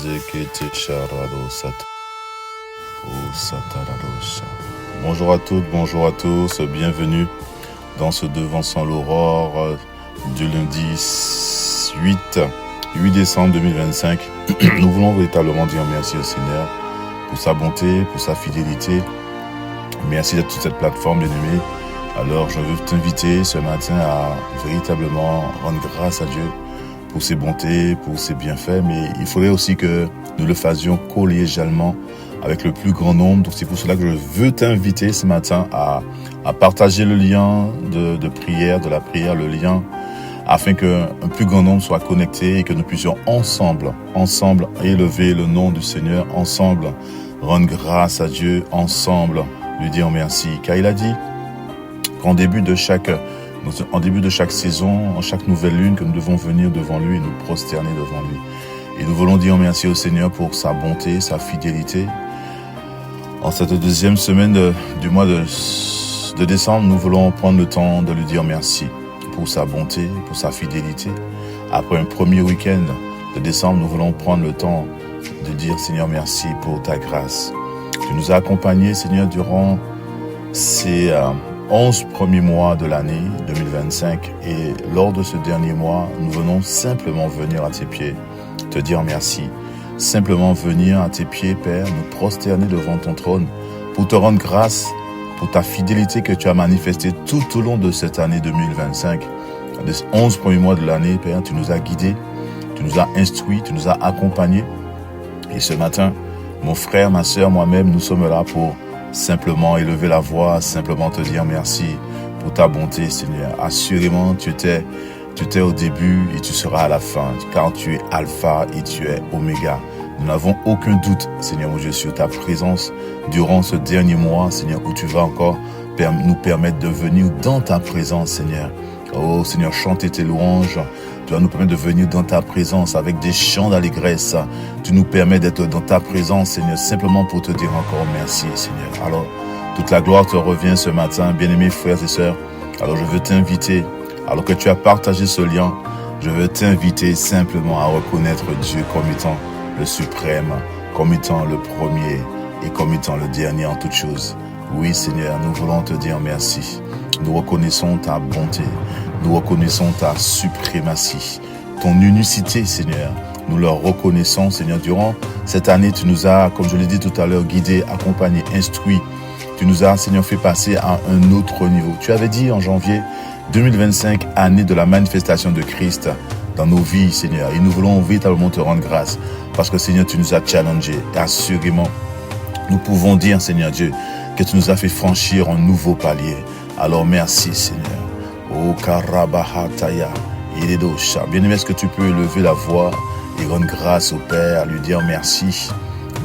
Zekete Sharado Sat. Bonjour à toutes, bonjour à tous, bienvenue dans ce Devançant l'Aurore du lundi 8 décembre 2025. Nous voulons véritablement dire merci au Seigneur pour sa bonté, pour sa fidélité. Merci d'être sur cette plateforme, bien-aimé. Alors, je veux t'inviter ce matin à véritablement rendre grâce à Dieu pour ses bontés, pour ses bienfaits, mais il faudrait aussi que nous le faisions collégialement avec le plus grand nombre. Donc, c'est pour cela que je veux t'inviter ce matin à partager le lien de prière, de la prière, le lien, afin qu'un plus grand nombre soit connecté et que nous puissions ensemble élever le nom du Seigneur, ensemble rendre grâce à Dieu, ensemble lui dire merci. Car il a dit qu'en début de chaque saison, en chaque nouvelle lune, que nous devons venir devant lui et nous prosterner devant lui. Et nous voulons dire merci au Seigneur pour sa bonté, sa fidélité. En cette deuxième semaine du mois de décembre, nous voulons prendre le temps de lui dire merci pour sa bonté, pour sa fidélité. Après un premier week-end de décembre, nous voulons prendre le temps de dire Seigneur merci pour ta grâce. Tu nous as accompagnés, Seigneur, durant ces 11 premiers mois de l'année 2025. Et lors de ce dernier mois, nous venons simplement venir à tes pieds, te dire merci. Simplement venir à tes pieds, Père, nous prosterner devant ton trône pour te rendre grâce pour ta fidélité que tu as manifestée tout au long de cette année 2025. Les 11 premiers mois de l'année, Père, tu nous as guidés, tu nous as instruits, tu nous as accompagnés. Et ce matin, mon frère, ma sœur, moi-même, nous sommes là pour simplement élever la voix, simplement te dire merci pour ta bonté, Seigneur. Assurément, tu étais au début et tu seras à la fin, car tu es alpha et tu es oméga. Nous n'avons aucun doute, Seigneur mon Dieu, sur ta présence durant ce dernier mois, Seigneur, où tu vas encore nous permettre de venir dans ta présence, Seigneur. Oh, Seigneur, chanter tes louanges. Tu vas nous permettre de venir dans ta présence avec des chants d'allégresse. Tu nous permets d'être dans ta présence, Seigneur, simplement pour te dire encore merci, Seigneur. Alors, toute la gloire te revient ce matin, bien-aimés frères et sœurs. Alors, je veux t'inviter, alors que tu as partagé ce lien, je veux t'inviter simplement à reconnaître Dieu comme étant le suprême, comme étant le premier et comme étant le dernier en toutes choses. Oui, Seigneur, nous voulons te dire merci. Nous reconnaissons ta bonté. Nous reconnaissons ta suprématie, ton unicité, Seigneur. Nous le reconnaissons, Seigneur. Durant cette année, tu nous as, comme je l'ai dit tout à l'heure, guidés, accompagnés, instruits. Tu nous as, Seigneur, fait passer à un autre niveau. Tu avais dit en janvier 2025, année de la manifestation de Christ dans nos vies, Seigneur. Et nous voulons véritablement te rendre grâce parce que, Seigneur, tu nous as challengés. Et assurément, nous pouvons dire, Seigneur Dieu, que tu nous as fait franchir un nouveau palier. Alors, merci, Seigneur. Oh, Karabahataya, Iredosha. Bien-aimé, est-ce que tu peux élever la voix et rendre grâce au Père, lui dire merci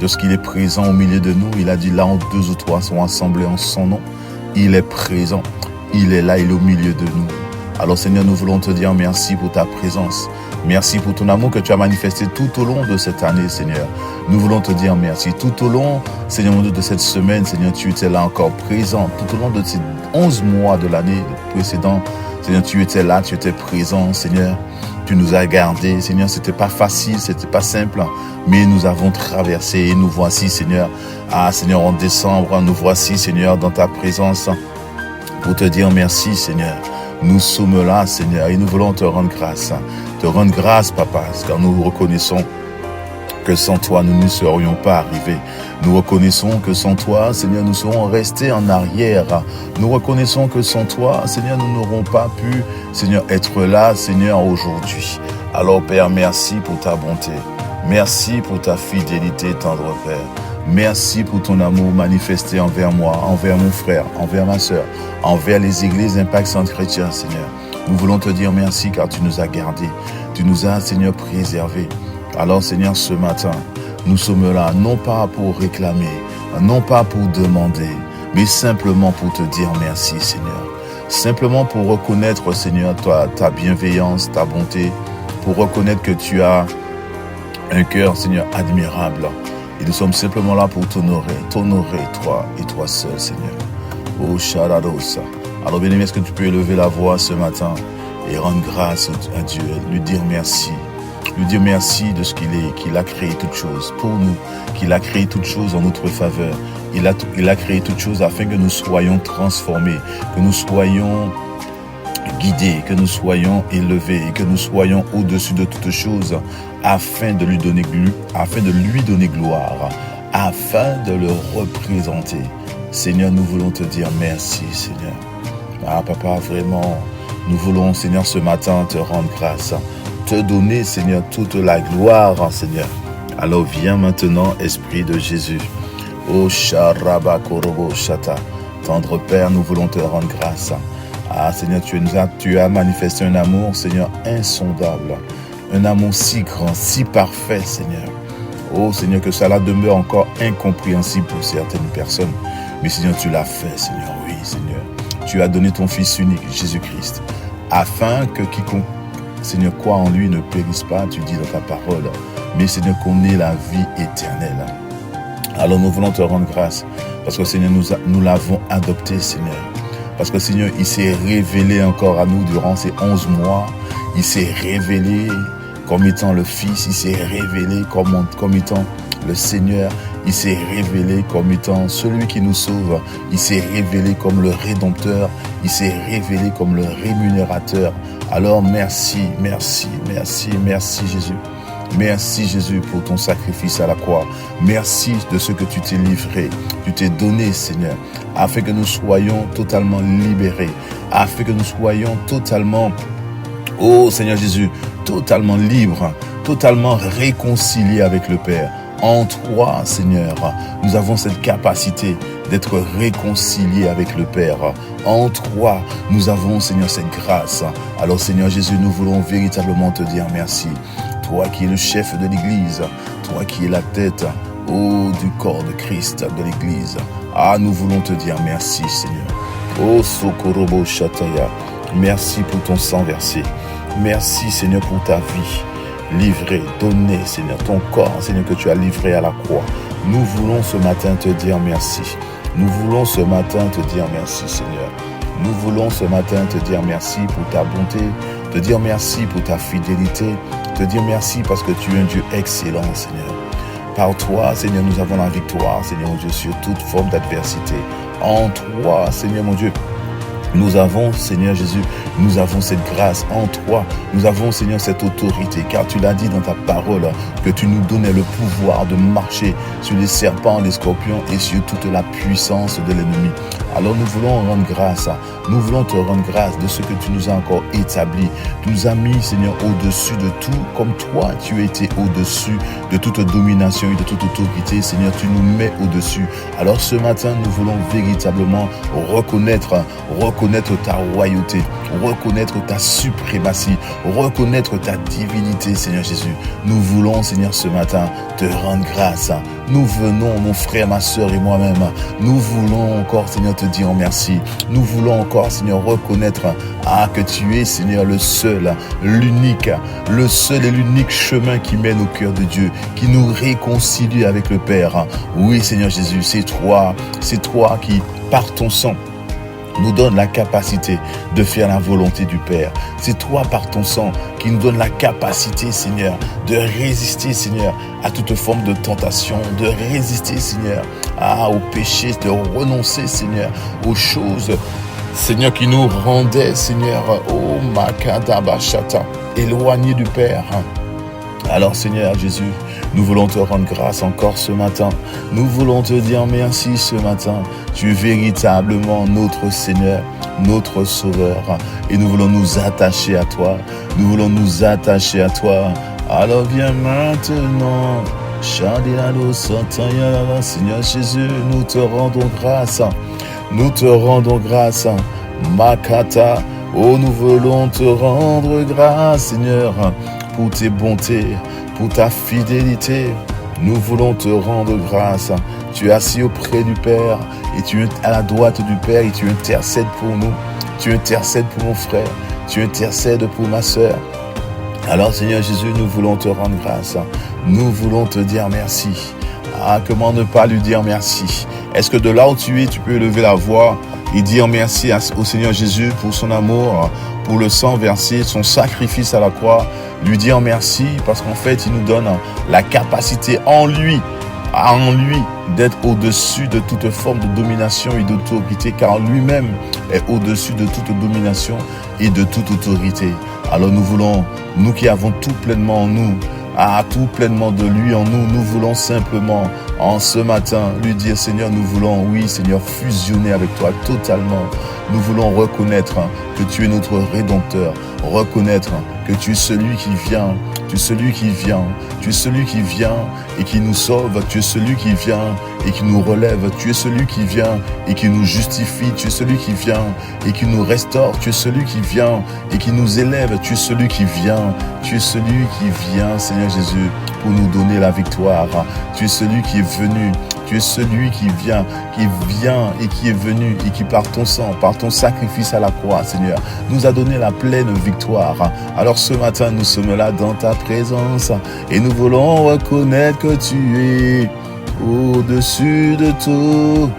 de ce qu'il est présent au milieu de nous. Il a dit là où 2 ou 3 sont assemblés en son nom. Il est présent. Il est là, il est au milieu de nous. Alors, Seigneur, nous voulons te dire merci pour ta présence. Merci pour ton amour que tu as manifesté tout au long de cette année, Seigneur. Nous voulons te dire merci. Tout au long, Seigneur mon Dieu, de cette semaine, Seigneur, tu étais là encore présent. Tout au long de ces 11 mois de l'année précédente, Seigneur, tu étais là, tu étais présent, Seigneur. Tu nous as gardés, Seigneur. C'était pas facile, c'était pas simple, mais nous avons traversé et nous voici, Seigneur. Ah, Seigneur, en décembre, nous voici, Seigneur, dans ta présence pour te dire merci, Seigneur. Nous sommes là, Seigneur, et nous voulons te rendre grâce. Te rendre grâce, Papa, car nous reconnaissons que sans toi, nous ne serions pas arrivés. Nous reconnaissons que sans toi, Seigneur, nous serons restés en arrière. Nous reconnaissons que sans toi, Seigneur, nous n'aurons pas pu, Seigneur, être là, Seigneur, aujourd'hui. Alors, Père, merci pour ta bonté. Merci pour ta fidélité, tendre Père. Merci pour ton amour manifesté envers moi, envers mon frère, envers ma sœur, envers les églises Impact Centre Chrétien, Seigneur. Nous voulons te dire merci car tu nous as gardés. Tu nous as, Seigneur, préservés. Alors, Seigneur, ce matin, nous sommes là, non pas pour réclamer, non pas pour demander, mais simplement pour te dire merci, Seigneur. Simplement pour reconnaître, Seigneur, toi, ta bienveillance, ta bonté, pour reconnaître que tu as un cœur, Seigneur, admirable. Et nous sommes simplement là pour t'honorer, toi et toi seul, Seigneur. Oh, Sharadosa. Alors, bien-aimé, est-ce que tu peux élever la voix ce matin et rendre grâce à Dieu, lui dire merci. lui dire merci de ce qu'il est, qu'il a créé toutes choses pour nous, qu'il a créé toutes choses en notre faveur. Il a créé toutes choses afin que nous soyons transformés, que nous soyons guidés, que nous soyons élevés et que nous soyons au-dessus de toutes choses afin de lui donner gloire, afin de le représenter. Seigneur, nous voulons te dire merci, Seigneur. Ah, Papa, vraiment, nous voulons, Seigneur, ce matin te rendre grâce, te donner, Seigneur, toute la gloire, Seigneur. Alors viens maintenant, Esprit de Jésus. Oh, Sharaba Korobo Shata. Tendre Père, nous voulons te rendre grâce. Ah, Seigneur, tu as manifesté un amour, Seigneur, insondable. Un amour si grand, si parfait, Seigneur. Oh, Seigneur, que cela demeure encore incompréhensible pour certaines personnes. Mais, Seigneur, tu l'as fait, Seigneur. Oui, Seigneur. Tu as donné ton Fils unique, Jésus-Christ, afin que quiconque, Seigneur, croit en lui ne périsse pas, tu dis dans ta parole, mais, Seigneur, qu'on ait la vie éternelle. Alors, nous voulons te rendre grâce, parce que, Seigneur, nous l'avons adopté, Seigneur. Parce que, Seigneur, il s'est révélé encore à nous durant ces 11 mois. Il s'est révélé comme étant le Fils. Il s'est révélé comme étant le Seigneur. Il s'est révélé comme étant celui qui nous sauve. Il s'est révélé comme le Rédempteur. Il s'est révélé comme le rémunérateur. Alors, merci, merci, merci, merci Jésus. Merci Jésus pour ton sacrifice à la croix. Merci de ce que tu t'es livré, tu t'es donné Seigneur, afin que nous soyons totalement libérés, afin que nous soyons totalement, oh Seigneur Jésus, totalement libres, totalement réconciliés avec le Père. En toi Seigneur, nous avons cette capacité d'être réconciliés avec le Père. En toi, nous avons Seigneur cette grâce. Alors Seigneur Jésus, nous voulons véritablement te dire merci. Toi qui es le chef de l'Église, toi qui es la tête, oh, du corps de Christ, de l'Église. Ah, nous voulons te dire merci, Seigneur. Oh, Sokorobo Shataya, merci pour ton sang versé. Merci, Seigneur, pour ta vie livrée, donnée, Seigneur, ton corps, Seigneur, que tu as livré à la croix. Nous voulons ce matin te dire merci. Nous voulons ce matin te dire merci, Seigneur. Nous voulons ce matin te dire merci pour ta bonté, te dire merci pour ta fidélité, te dire merci parce que tu es un Dieu excellent, Seigneur. Par toi, Seigneur, nous avons la victoire, Seigneur mon Dieu, sur toute forme d'adversité. En toi, Seigneur mon Dieu, nous avons, Seigneur Jésus, nous avons cette grâce en toi. Nous avons, Seigneur, cette autorité, car tu l'as dit dans ta parole, que tu nous donnais le pouvoir de marcher sur les serpents, les scorpions et sur toute la puissance de l'ennemi. Alors nous voulons rendre grâce, nous voulons te rendre grâce de ce que tu nous as encore établi. Tu nous as mis, Seigneur, au-dessus de tout, comme toi, tu étais au-dessus de toute domination et de toute autorité. Seigneur, tu nous mets au-dessus. Alors ce matin, nous voulons véritablement reconnaître ta royauté, reconnaître ta suprématie, reconnaître ta divinité, Seigneur Jésus. Nous voulons, Seigneur, ce matin, te rendre grâce. Nous venons, mon frère, ma soeur et moi-même, nous voulons encore, Seigneur, te dire merci. Nous voulons encore, Seigneur, reconnaître que tu es, Seigneur, le seul, l'unique, le seul et l'unique chemin qui mène au cœur de Dieu, qui nous réconcilie avec le Père. Oui, Seigneur Jésus, c'est toi qui, par ton sang, nous donne la capacité de faire la volonté du Père. C'est toi, par ton sang, qui nous donne la capacité, Seigneur, de résister, Seigneur, à toute forme de tentation, de résister, Seigneur, au péché, de renoncer, Seigneur, aux choses, Seigneur, qui nous rendaient, Seigneur, oh, Makadabashata, éloignés du Père. Alors, Seigneur Jésus, nous voulons te rendre grâce encore ce matin. Nous voulons te dire merci ce matin. Tu es véritablement notre Seigneur, notre Sauveur. Et nous voulons nous attacher à toi. Nous voulons nous attacher à toi. Alors viens maintenant. Seigneur Jésus, nous te rendons grâce. Nous te rendons grâce. Makata. Oh, nous voulons te rendre grâce, Seigneur, pour tes bontés, pour ta fidélité. Nous voulons te rendre grâce. Tu es assis auprès du Père et tu es à la droite du Père et tu intercèdes pour nous. Tu intercèdes pour mon frère. Tu intercèdes pour ma soeur. Alors, Seigneur Jésus, nous voulons te rendre grâce. Nous voulons te dire merci. Comment ne pas lui dire merci? Est-ce que de là où tu es, tu peux lever la voix et dire merci au Seigneur Jésus pour son amour, pour le sang versé, son sacrifice à la croix. Lui dire merci parce qu'en fait, il nous donne la capacité en lui d'être au-dessus de toute forme de domination et d'autorité, car lui-même est au-dessus de toute domination et de toute autorité. Alors nous voulons, nous qui avons tout pleinement en nous, tout pleinement de lui en nous, nous voulons simplement en ce matin lui dire, Seigneur, nous voulons, oui Seigneur, fusionner avec toi totalement. Nous voulons reconnaître que tu es notre Rédempteur, reconnaître que tu es celui qui vient, tu es celui qui vient, tu es celui qui vient et qui nous sauve, tu es celui qui vient et qui nous relève, tu es celui qui vient et qui nous justifie, tu es celui qui vient et qui nous restaure, tu es celui qui vient et qui nous élève, tu es celui qui vient, tu es celui qui vient, Seigneur Jésus, pour nous donner la victoire, tu es celui qui est venu, tu es celui qui vient et qui est venu et qui par ton sang, par ton sacrifice à la croix, Seigneur, nous a donné la pleine victoire. Alors ce matin, nous sommes là dans ta présence et nous voulons reconnaître que tu es au-dessus de tout.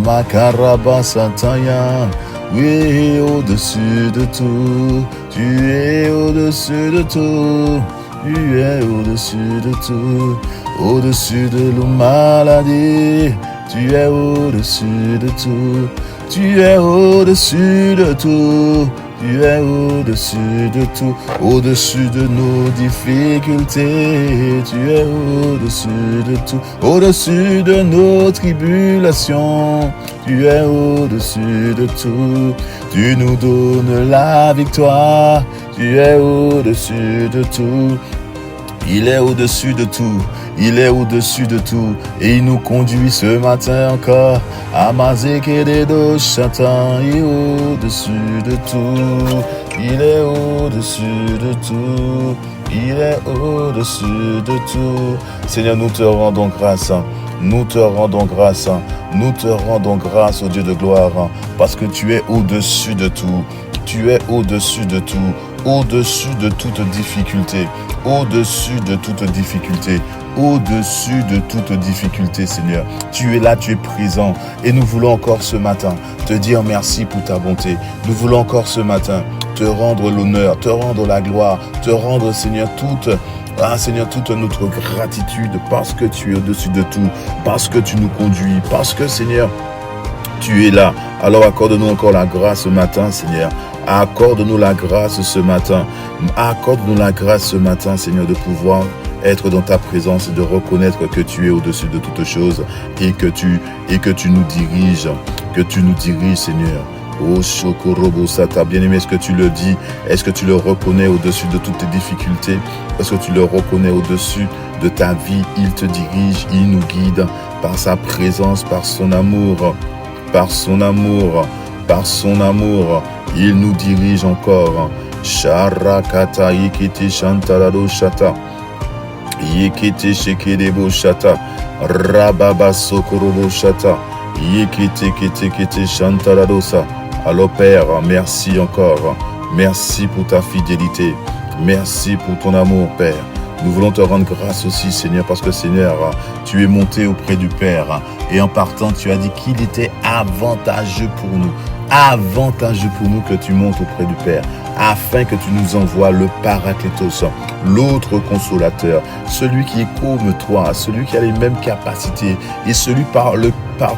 Makaraba Sataya, oui, au-dessus de tout. Tu es au-dessus de tout. Tu es au-dessus de tout. Au-dessus de la maladie. Tu es au-dessus de tout. Tu es au-dessus de tout. Tu es au-dessus de tout, au-dessus de nos difficultés. Tu es au-dessus de tout, au-dessus de nos tribulations. Tu es au-dessus de tout. Tu nous donnes la victoire. Tu es au-dessus de tout. Il est au-dessus de tout. Il est au-dessus de tout et il nous conduit ce matin encore à Mazekeredo Chatan. Il est au-dessus de tout. Il est au-dessus de tout. Il est au-dessus de tout. Seigneur, nous te rendons grâce. Nous te rendons grâce. Nous te rendons grâce, au Dieu de gloire, parce que tu es au-dessus de tout. Tu es au-dessus de tout. Au-dessus de toute difficulté. Au-dessus de toute difficulté. Au-dessus de toute difficulté, Seigneur. Tu es là, tu es présent. Et nous voulons encore ce matin te dire merci pour ta bonté. Nous voulons encore ce matin te rendre l'honneur, te rendre la gloire, te rendre, Seigneur, Seigneur, toute notre gratitude parce que tu es au-dessus de tout, parce que tu nous conduis, parce que, Seigneur, tu es là. Alors accorde-nous encore la grâce ce matin, Seigneur. Accorde-nous la grâce ce matin. Accorde-nous la grâce ce matin, Seigneur, de pouvoir être dans ta présence et de reconnaître que tu es au-dessus de toutes choses et que tu nous diriges, Seigneur. Oh, Shokorobo Sata, bien-aimé, est-ce que tu le dis? Est-ce que tu le reconnais au-dessus de toutes tes difficultés? Est-ce que tu le reconnais au-dessus de ta vie? Il te dirige, il nous guide par sa présence, par son amour, par son amour, par son amour. Il nous dirige encore. Sharakata Yekete Shantarado Shata. Yekete Shekedebo Shata. Rababa Sokorobo Shata. Yekete Kete Kete Shantaradosa. Alors Père, merci encore. Merci pour ta fidélité. Merci pour ton amour, Père. Nous voulons te rendre grâce aussi, Seigneur, parce que, Seigneur, tu es monté auprès du Père. Et en partant, tu as dit qu'il était avantageux pour nous que tu montes auprès du Père, afin que tu nous envoies le Paraclétos, l'autre consolateur, celui qui est comme toi, celui qui a les mêmes capacités, et celui par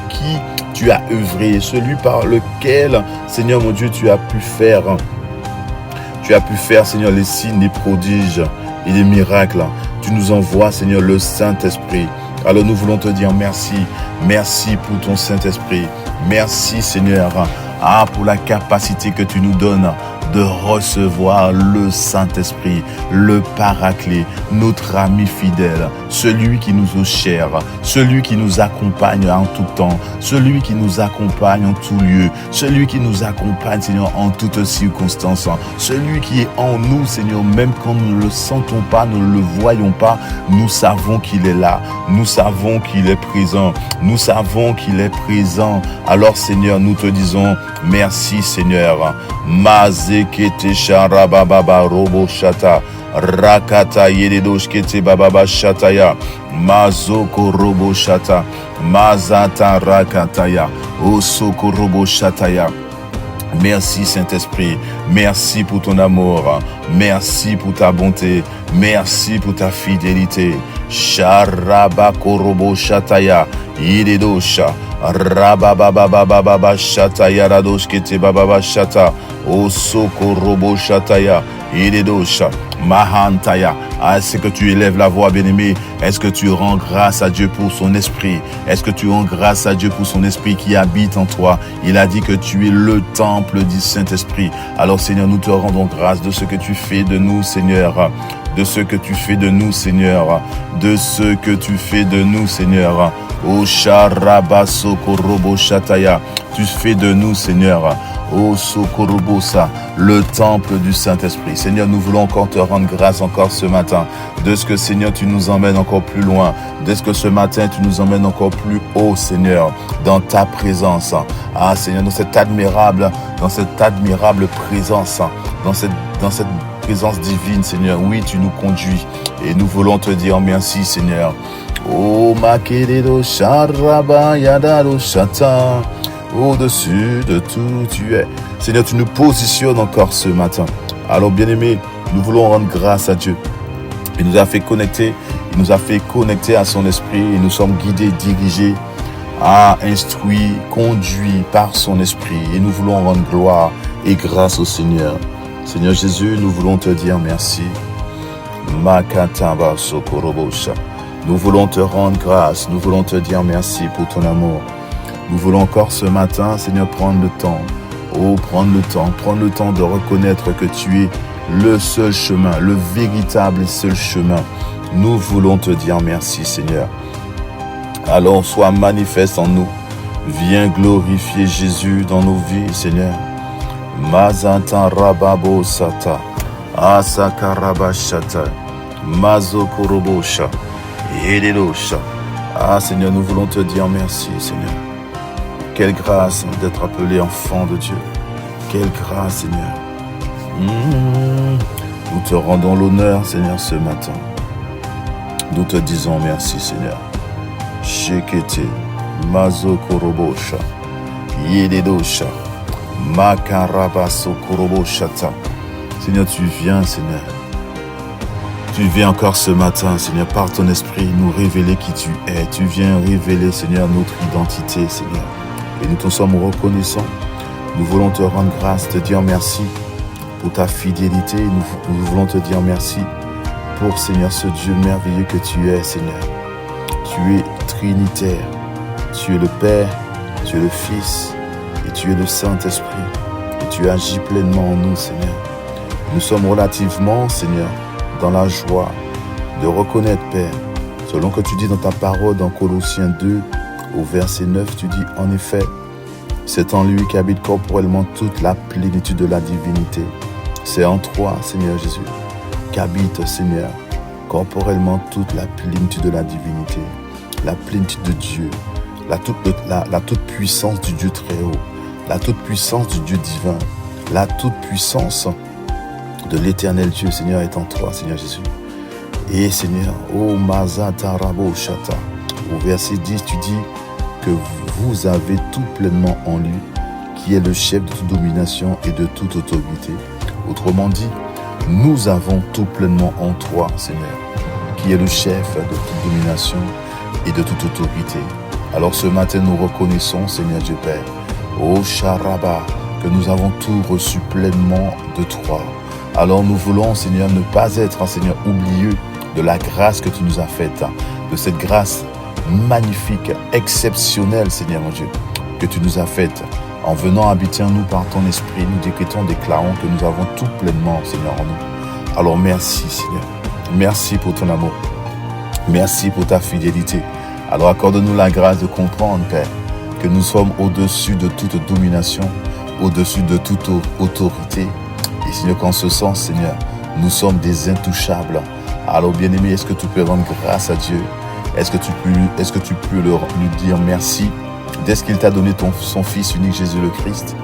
qui tu as œuvré, celui par lequel, Seigneur mon Dieu, tu as pu faire, Seigneur, les signes, les prodiges et les miracles. Tu nous envoies, Seigneur, le Saint-Esprit. Alors nous voulons te dire merci. Merci pour ton Saint-Esprit. Merci, Seigneur, pour la capacité que tu nous donnes de recevoir le Saint-Esprit, le Paraclet, notre ami fidèle, celui qui nous est cher, celui qui nous accompagne en tout temps, celui qui nous accompagne en tout lieu, celui qui nous accompagne, Seigneur, en toutes circonstances, celui qui est en nous, Seigneur, même quand nous ne le sentons pas, nous ne le voyons pas, nous savons qu'il est là, nous savons qu'il est présent, nous savons qu'il est présent. Alors, Seigneur, nous te disons merci, Seigneur. Mazekete sharababa robo shata rakata yededoshkete bababa shataya mazoko robo shata mazata rakataya osoko robo shataya. Merci Saint-Esprit. Merci pour ton amour. Merci pour ta bonté. Merci pour ta fidélité. Sharaba korobo shataya. Iridosha. Rababababababa shataya radoshkete bababa shata. Osoko robo shataya. Iridosha. Mahantaya. Est-ce que tu élèves la voix, bien-aimé? Est-ce que tu rends grâce à Dieu pour son esprit? Est-ce que tu rends grâce à Dieu pour son esprit qui habite en toi? Il a dit que tu es le temple du Saint-Esprit. Alors Seigneur, nous te rendons grâce de ce que tu fais de nous, Seigneur. De ce que tu fais de nous, Seigneur. De ce que tu fais de nous, Seigneur. O Sharabaso Korobo Shataya. Tu fais de nous, Seigneur. Oh Sokorobosa, le temple du Saint-Esprit. Seigneur, nous voulons encore te rendre grâce encore ce matin. De ce que, Seigneur, tu nous emmènes encore plus loin. De ce que ce matin, tu nous emmènes encore plus haut, Seigneur, dans ta présence. Ah, Seigneur, dans cette admirable présence, dans cette présence divine, Seigneur. Oui, tu nous conduis. Et nous voulons te dire merci, Seigneur. Oh, Makeredo Sharaba Yadaro Shata. Au-dessus de tout, tu es. Seigneur, tu nous positionnes encore ce matin. Alors, bien-aimés, nous voulons rendre grâce à Dieu. Il nous a fait connecter à son esprit et nous sommes guidés, dirigés, instruits, conduits par son esprit. Et nous voulons rendre gloire et grâce au Seigneur. Seigneur Jésus, nous voulons te dire merci. Makataba Sokorobosha. Nous voulons te rendre grâce. Nous voulons te dire merci pour ton amour. Nous voulons encore ce matin, Seigneur, prendre le temps de reconnaître que tu es le seul chemin, le véritable et seul chemin. Nous voulons te dire merci, Seigneur. Alors, sois manifeste en nous. Viens glorifier Jésus dans nos vies, Seigneur. Mazanta rababo sata, asakarabashata, mazokorobosha, yededosha. Ah, Seigneur, nous voulons te dire merci, Seigneur. Quelle grâce d'être appelé enfant de Dieu. Quelle grâce, Seigneur. Nous te rendons l'honneur, Seigneur, ce matin. Nous te disons merci, Seigneur. Shekete, mazokorobosha, yededosha, makarabaso koroboshata. Seigneur, tu viens, Seigneur. Tu viens encore ce matin, Seigneur, par ton esprit, nous révéler qui tu es. Tu viens révéler, Seigneur, notre identité, Seigneur. Et nous te sommes reconnaissants. Nous voulons te rendre grâce, te dire merci pour ta fidélité. Nous voulons te dire merci pour, Seigneur, ce Dieu merveilleux que tu es, Seigneur. Tu es trinitaire. Tu es le Père, tu es le Fils et tu es le Saint-Esprit. Et tu agis pleinement en nous, Seigneur. Nous sommes relativement, Seigneur, dans la joie de reconnaître, Père, selon que tu dis dans ta parole dans Colossiens 2, au verset 9, tu dis, en effet, c'est en lui qu'habite corporellement toute la plénitude de la divinité. C'est en toi, Seigneur Jésus, qu'habite, Seigneur, corporellement toute la plénitude de la divinité, la plénitude de Dieu, la toute puissance du Dieu très haut, la toute puissance du Dieu divin, la toute puissance de l'éternel Dieu, Seigneur, est en toi, Seigneur Jésus. Et Seigneur, oh Mazata Rabo Shata, au verset 10, tu dis que vous avez tout pleinement en lui, qui est le chef de toute domination et de toute autorité. Autrement dit, nous avons tout pleinement en toi, Seigneur, qui est le chef de toute domination et de toute autorité. Alors ce matin, nous reconnaissons, Seigneur Dieu Père, ô Sharaba, que nous avons tout reçu pleinement de toi. Alors nous voulons, Seigneur, ne pas être, Seigneur, oublieux de la grâce que tu nous as faite, de cette grâce magnifique, exceptionnelle, Seigneur mon Dieu, que tu nous as faite. En venant habiter en nous par ton esprit, nous déclarons que nous avons tout pleinement, Seigneur, en nous. Alors merci, Seigneur. Merci pour ton amour. Merci pour ta fidélité. Alors accorde-nous la grâce de comprendre, Père, que nous sommes au-dessus de toute domination, au-dessus de toute autorité. Et Seigneur, qu'en ce sens, Seigneur, nous sommes des intouchables. Alors bien-aimé, est-ce que tu peux rendre grâce à Dieu? Est-ce que tu peux lui dire merci dès qu'il t'a donné son Fils unique Jésus le Christ,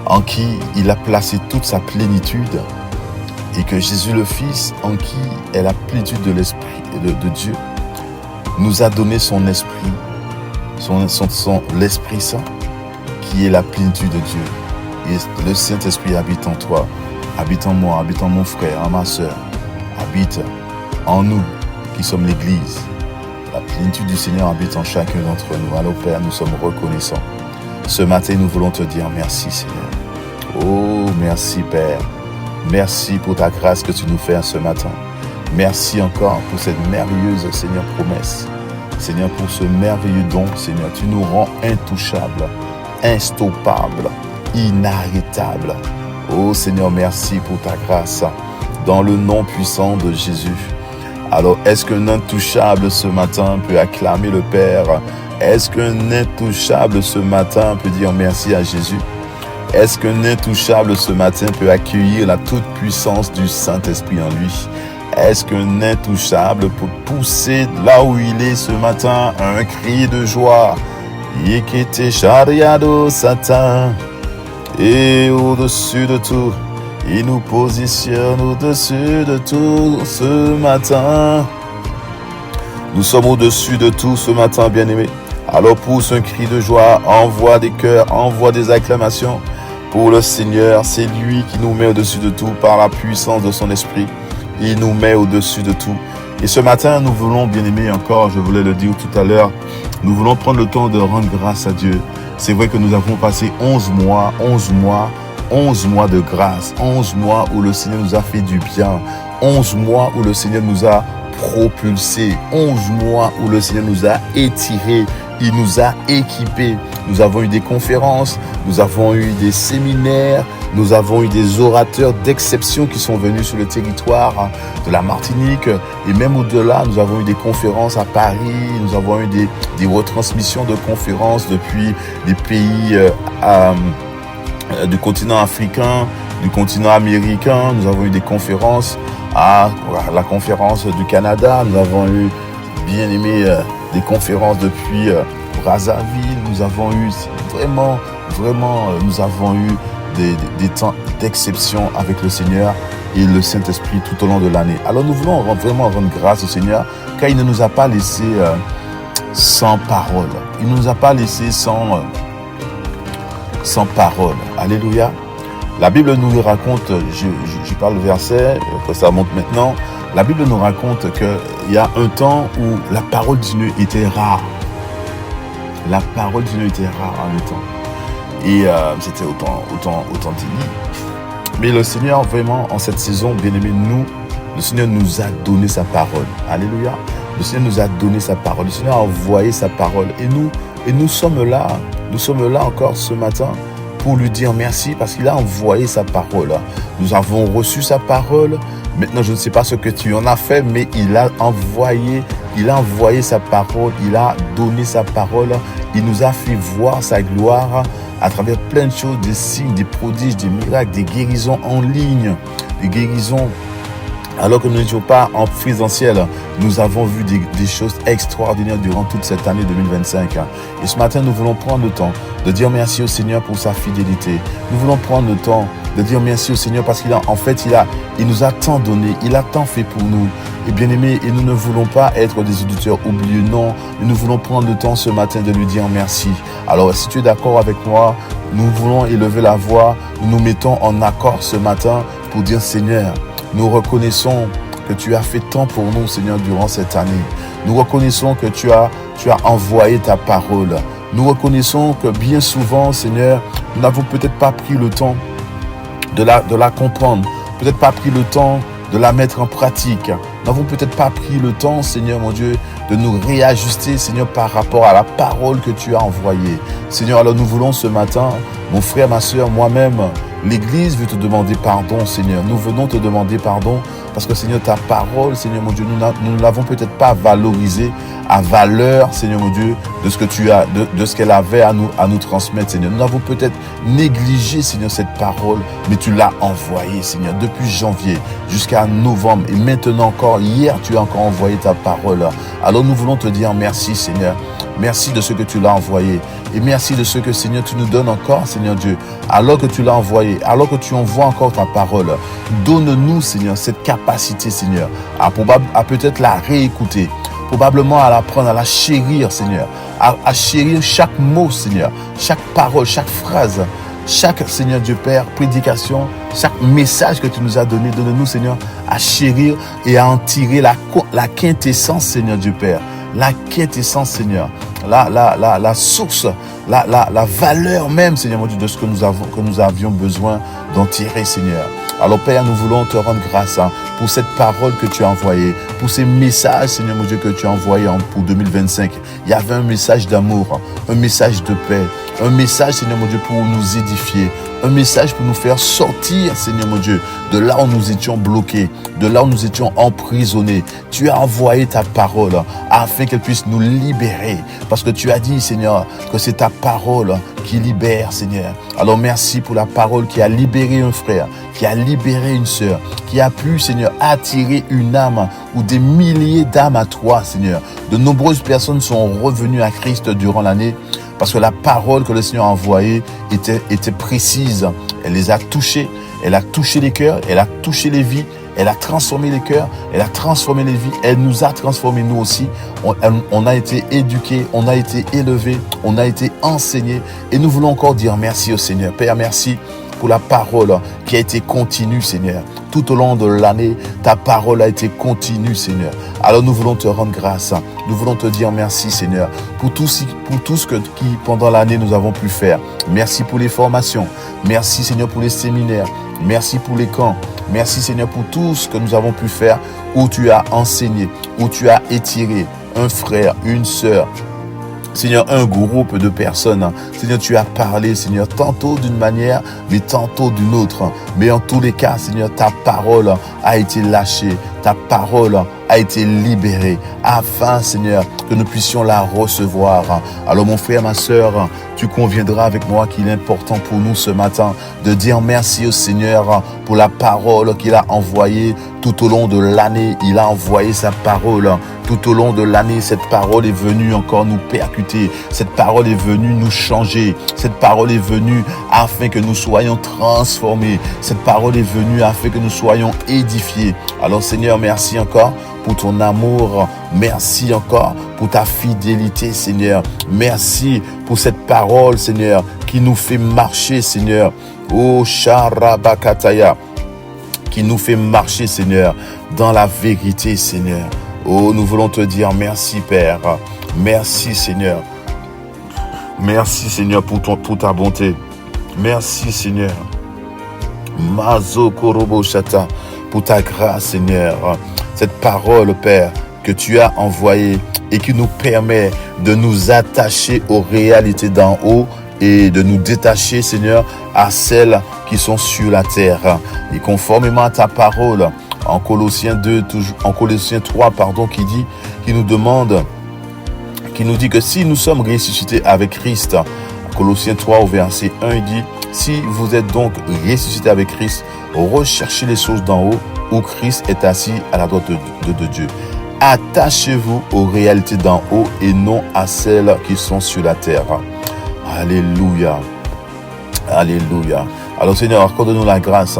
en qui il a placé toute sa plénitude, et que Jésus le Fils, en qui est la plénitude de l'Esprit de Dieu, nous a donné son esprit, l'Esprit Saint, qui est la plénitude de Dieu. et le Saint-Esprit habite en toi, habite en moi, habite en mon frère, en ma soeur, habite en nous qui sommes l'Église. La plénitude du Seigneur habite en chacun d'entre nous. Alors Père, nous sommes reconnaissants. Ce matin, nous voulons te dire merci Seigneur. Oh, merci Père. Merci pour ta grâce que tu nous fais ce matin. Merci encore pour cette merveilleuse, Seigneur, promesse. Seigneur, pour ce merveilleux don, Seigneur, tu nous rends intouchables, instoppables, inarrêtables. Oh Seigneur, merci pour ta grâce. Dans le nom puissant de Jésus. Alors, est-ce qu'un intouchable ce matin peut acclamer le Père? Est-ce qu'un intouchable ce matin peut dire merci à Jésus? Est-ce qu'un intouchable ce matin peut accueillir la toute-puissance du Saint-Esprit en lui? Est-ce qu'un intouchable peut pousser là où il est ce matin un cri de joie? Yekete chariado Satan. Et au-dessus de tout, il nous positionne au-dessus de tout ce matin. Nous sommes au-dessus de tout ce matin, bien-aimés. Alors pousse un cri de joie, envoie des cœurs, envoie des acclamations pour le Seigneur. C'est lui qui nous met au-dessus de tout par la puissance de son esprit. Il nous met au-dessus de tout. Et ce matin, nous voulons, bien-aimés, encore, je voulais le dire tout à l'heure, nous voulons prendre le temps de rendre grâce à Dieu. C'est vrai que nous avons passé 11 mois de grâce, 11 mois où le Seigneur nous a fait du bien, 11 mois où le Seigneur nous a propulsés, 11 mois où le Seigneur nous a étirés, il nous a équipés. Nous avons eu des conférences, nous avons eu des séminaires, nous avons eu des orateurs d'exception qui sont venus sur le territoire de la Martinique et même au-delà, nous avons eu des conférences à Paris, nous avons eu des retransmissions de conférences depuis des pays du continent africain, du continent américain. Nous avons eu des conférences à la conférence du Canada. Nous avons eu, bien aimé, des conférences depuis Brazzaville. Nous avons eu vraiment, nous avons eu des temps d'exception avec le Seigneur et le Saint-Esprit tout au long de l'année. Alors nous voulons vraiment rendre grâce au Seigneur car il ne nous a pas laissé sans parole. Il ne nous a pas laissé sans parole. Alléluia. La Bible nous raconte, je parle le verset, que ça monte maintenant. La Bible nous raconte qu'il y a un temps où la parole de Dieu était rare. La parole de Dieu était rare en un temps. Et c'était autant dit. Mais le Seigneur, vraiment, en cette saison, bien-aimé, le Seigneur nous a donné sa parole. Alléluia. Le Seigneur nous a donné sa parole. Le Seigneur a envoyé sa parole. Et nous sommes là. Nous sommes là encore ce matin pour lui dire merci parce qu'il a envoyé sa parole. Nous avons reçu sa parole. Maintenant, je ne sais pas ce que tu en as fait, mais il a envoyé sa parole. Il a donné sa parole. Il nous a fait voir sa gloire à travers plein de choses, des signes, des prodiges, des miracles, des guérisons en ligne, des guérisons. Alors que nous n'étions pas en présentiel, nous avons vu des choses extraordinaires durant toute cette année 2025. Et ce matin, nous voulons prendre le temps de dire merci au Seigneur pour sa fidélité. Nous voulons prendre le temps de dire merci au Seigneur parce qu'il nous a tant donné, il a tant fait pour nous. Et bien aimé, et nous ne voulons pas être des auditeurs oublieux, non. Nous voulons prendre le temps ce matin de lui dire merci. Alors, si tu es d'accord avec moi, nous voulons élever la voix, nous nous mettons en accord ce matin pour dire Seigneur, nous reconnaissons que tu as fait tant pour nous, Seigneur, durant cette année. Nous reconnaissons que tu as envoyé ta parole. Nous reconnaissons que bien souvent, Seigneur, nous n'avons peut-être pas pris le temps de la comprendre, peut-être pas pris le temps de la mettre en pratique. Nous n'avons peut-être pas pris le temps, Seigneur mon Dieu, de nous réajuster, Seigneur, par rapport à la parole que tu as envoyée. Seigneur, alors nous voulons ce matin, mon frère, ma soeur, moi-même, l'Église veut te demander pardon, Seigneur. Nous venons te demander pardon parce que, Seigneur, ta parole, Seigneur mon Dieu, nous ne l'avons peut-être pas valorisée à valeur, Seigneur mon Dieu, de ce que tu as, de ce qu'elle avait à nous transmettre, Seigneur. Nous avons peut-être négligé, Seigneur, cette parole, mais tu l'as envoyée, Seigneur, depuis janvier jusqu'à novembre. Et maintenant encore, hier, tu as encore envoyé ta parole. Alors nous voulons te dire merci, Seigneur. Merci de ce que tu l'as envoyé. Et merci de ce que, Seigneur, tu nous donnes encore, Seigneur Dieu. Alors que tu l'as envoyé, alors que tu envoies encore ta parole, donne-nous, Seigneur, cette capacité, Seigneur, à peut-être la réécouter, probablement à la prendre, à la chérir, Seigneur, à chérir chaque mot, Seigneur, chaque parole, chaque phrase chaque, Seigneur Dieu Père, prédication, chaque message que tu nous as donné, donne-nous, Seigneur, à chérir et à en tirer la quintessence, Seigneur Dieu Père. La quintessence, Seigneur. La source, la valeur même, Seigneur mon Dieu, de ce que nous avions besoin d'en tirer, Seigneur. Alors Père, nous voulons te rendre grâce pour cette parole que tu as envoyée, pour ces messages, Seigneur mon Dieu, que tu as envoyés pour 2025. Il y avait un message d'amour, un message de paix, un message, Seigneur mon Dieu, pour nous édifier, un message pour nous faire sortir, Seigneur mon Dieu, de là où nous étions bloqués, de là où nous étions emprisonnés. Tu as envoyé ta parole afin qu'elle puisse nous libérer. Parce que tu as dit, Seigneur, que c'est ta parole qui libère, Seigneur. Alors merci pour la parole qui a libéré un frère, qui a libéré une sœur, qui a pu, Seigneur, attirer une âme ou des milliers d'âmes à toi, Seigneur. De nombreuses personnes sont revenues à Christ durant l'année parce que la parole que le Seigneur a envoyée était précise. Elle les a touchés, elle a touché les cœurs, elle a touché les vies, elle a transformé les cœurs, elle a transformé les vies, elle nous a transformés nous aussi. On a été éduqués, on a été élevés, on a été enseignés et nous voulons encore dire merci au Seigneur. Père, merci pour la parole qui a été continue, Seigneur. Tout au long de l'année, ta parole a été continue, Seigneur. Alors nous voulons te rendre grâce. Nous voulons te dire merci, Seigneur, pour tout ce qui, pendant l'année, nous avons pu faire. Merci pour les formations. Merci, Seigneur, pour les séminaires. Merci pour les camps. Merci, Seigneur, pour tout ce que nous avons pu faire, où tu as enseigné, où tu as étiré un frère, une sœur, Seigneur, un groupe de personnes. Seigneur, tu as parlé, Seigneur, tantôt d'une manière, mais tantôt d'une autre. Mais en tous les cas, Seigneur, ta parole a été lâchée. Ta parole a été libérée afin, Seigneur, que nous puissions la recevoir. Alors, mon frère, ma sœur, tu conviendras avec moi qu'il est important pour nous ce matin de dire merci au Seigneur pour la parole qu'il a envoyée tout au long de l'année. Il a envoyé sa parole tout au long de l'année. Cette parole est venue encore nous percuter. Cette parole est venue nous changer. Cette parole est venue afin que nous soyons transformés. Cette parole est venue afin que nous soyons édifiés. Alors Seigneur, merci encore pour ton amour. Merci encore pour ta fidélité, Seigneur. Merci pour cette parole, Seigneur, qui nous fait marcher, Seigneur. Oh, Sharabakataya, qui nous fait marcher, Seigneur, dans la vérité, Seigneur. Oh, nous voulons te dire merci, Père. Merci, Seigneur. Merci, Seigneur, pour ta bonté. Merci, Seigneur. Mazo Korobo Shata, pour ta grâce, Seigneur. Cette parole, Père, que tu as envoyée et qui nous permet de nous attacher aux réalités d'en haut et de nous détacher, Seigneur, à celles qui sont sur la terre. Et conformément à ta parole, en Colossiens 3, qui nous dit que si nous sommes ressuscités avec Christ, Colossiens 3 au verset 1, il dit, si vous êtes donc ressuscités avec Christ, recherchez les choses d'en haut où Christ est assis à la droite de Dieu. Attachez-vous aux réalités d'en haut et non à celles qui sont sur la terre. Alléluia. Alléluia. Alors Seigneur, accorde-nous la grâce,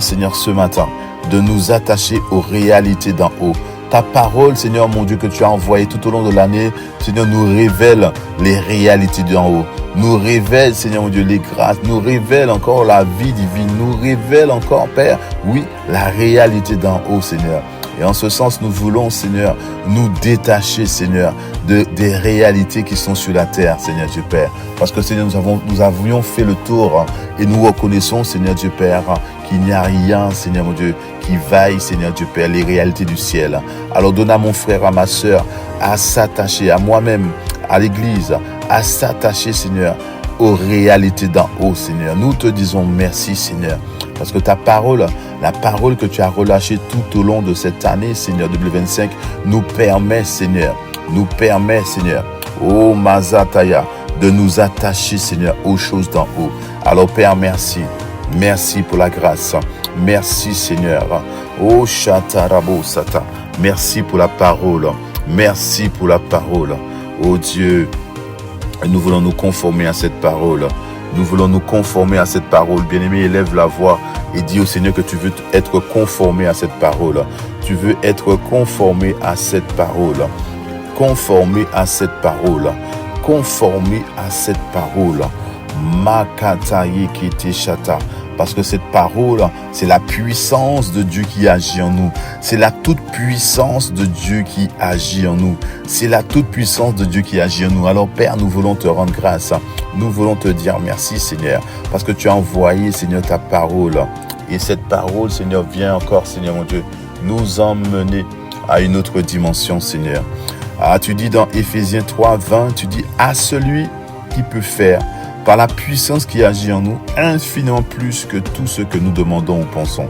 Seigneur, ce matin, de nous attacher aux réalités d'en haut. Ta parole, Seigneur mon Dieu, que tu as envoyée tout au long de l'année, Seigneur, nous révèle les réalités d'en haut. Nous révèle, Seigneur mon Dieu, les grâces. Nous révèle encore la vie divine. Nous révèle encore, Père, oui, la réalité d'en haut, Seigneur. Et en ce sens, nous voulons, Seigneur, nous détacher, Seigneur, des réalités qui sont sur la terre, Seigneur Dieu Père. Parce que, Seigneur, nous avions fait le tour et nous reconnaissons, Seigneur Dieu Père, qu'il n'y a rien, Seigneur mon Dieu, qui vaille, Seigneur Dieu Père, les réalités du ciel. Alors donne à mon frère, à ma sœur, à s'attacher, à moi-même, à l'église, à s'attacher, Seigneur, aux réalités d'en haut, Seigneur. Nous te disons merci, Seigneur, parce que ta parole, la parole que tu as relâchée tout au long de cette année, Seigneur, 2025, nous permet, Seigneur, oh Mazataya, de nous attacher, Seigneur, aux choses d'en haut. Alors, Père, merci. Merci pour la grâce. Merci, Seigneur. Oh Chatarabo Sata. Merci pour la parole. Merci pour la parole. Oh Dieu, nous voulons nous conformer à cette parole. Nous voulons nous conformer à cette parole. Bien-aimé, élève la voix et dis au Seigneur que tu veux être conformé à cette parole. Tu veux être conformé à cette parole. Conformé à cette parole. Conformé à cette parole. Makata yekete shata. Parce que cette parole, c'est la puissance de Dieu qui agit en nous. C'est la toute puissance de Dieu qui agit en nous. C'est la toute puissance de Dieu qui agit en nous. Alors Père, nous voulons te rendre grâce. Nous voulons te dire merci Seigneur. Parce que tu as envoyé Seigneur ta parole. Et cette parole Seigneur vient encore Seigneur mon Dieu nous emmener à une autre dimension Seigneur. Ah, tu dis dans Éphésiens 3, 20, tu dis à celui qui peut faire par la puissance qui agit en nous, infiniment plus que tout ce que nous demandons ou pensons.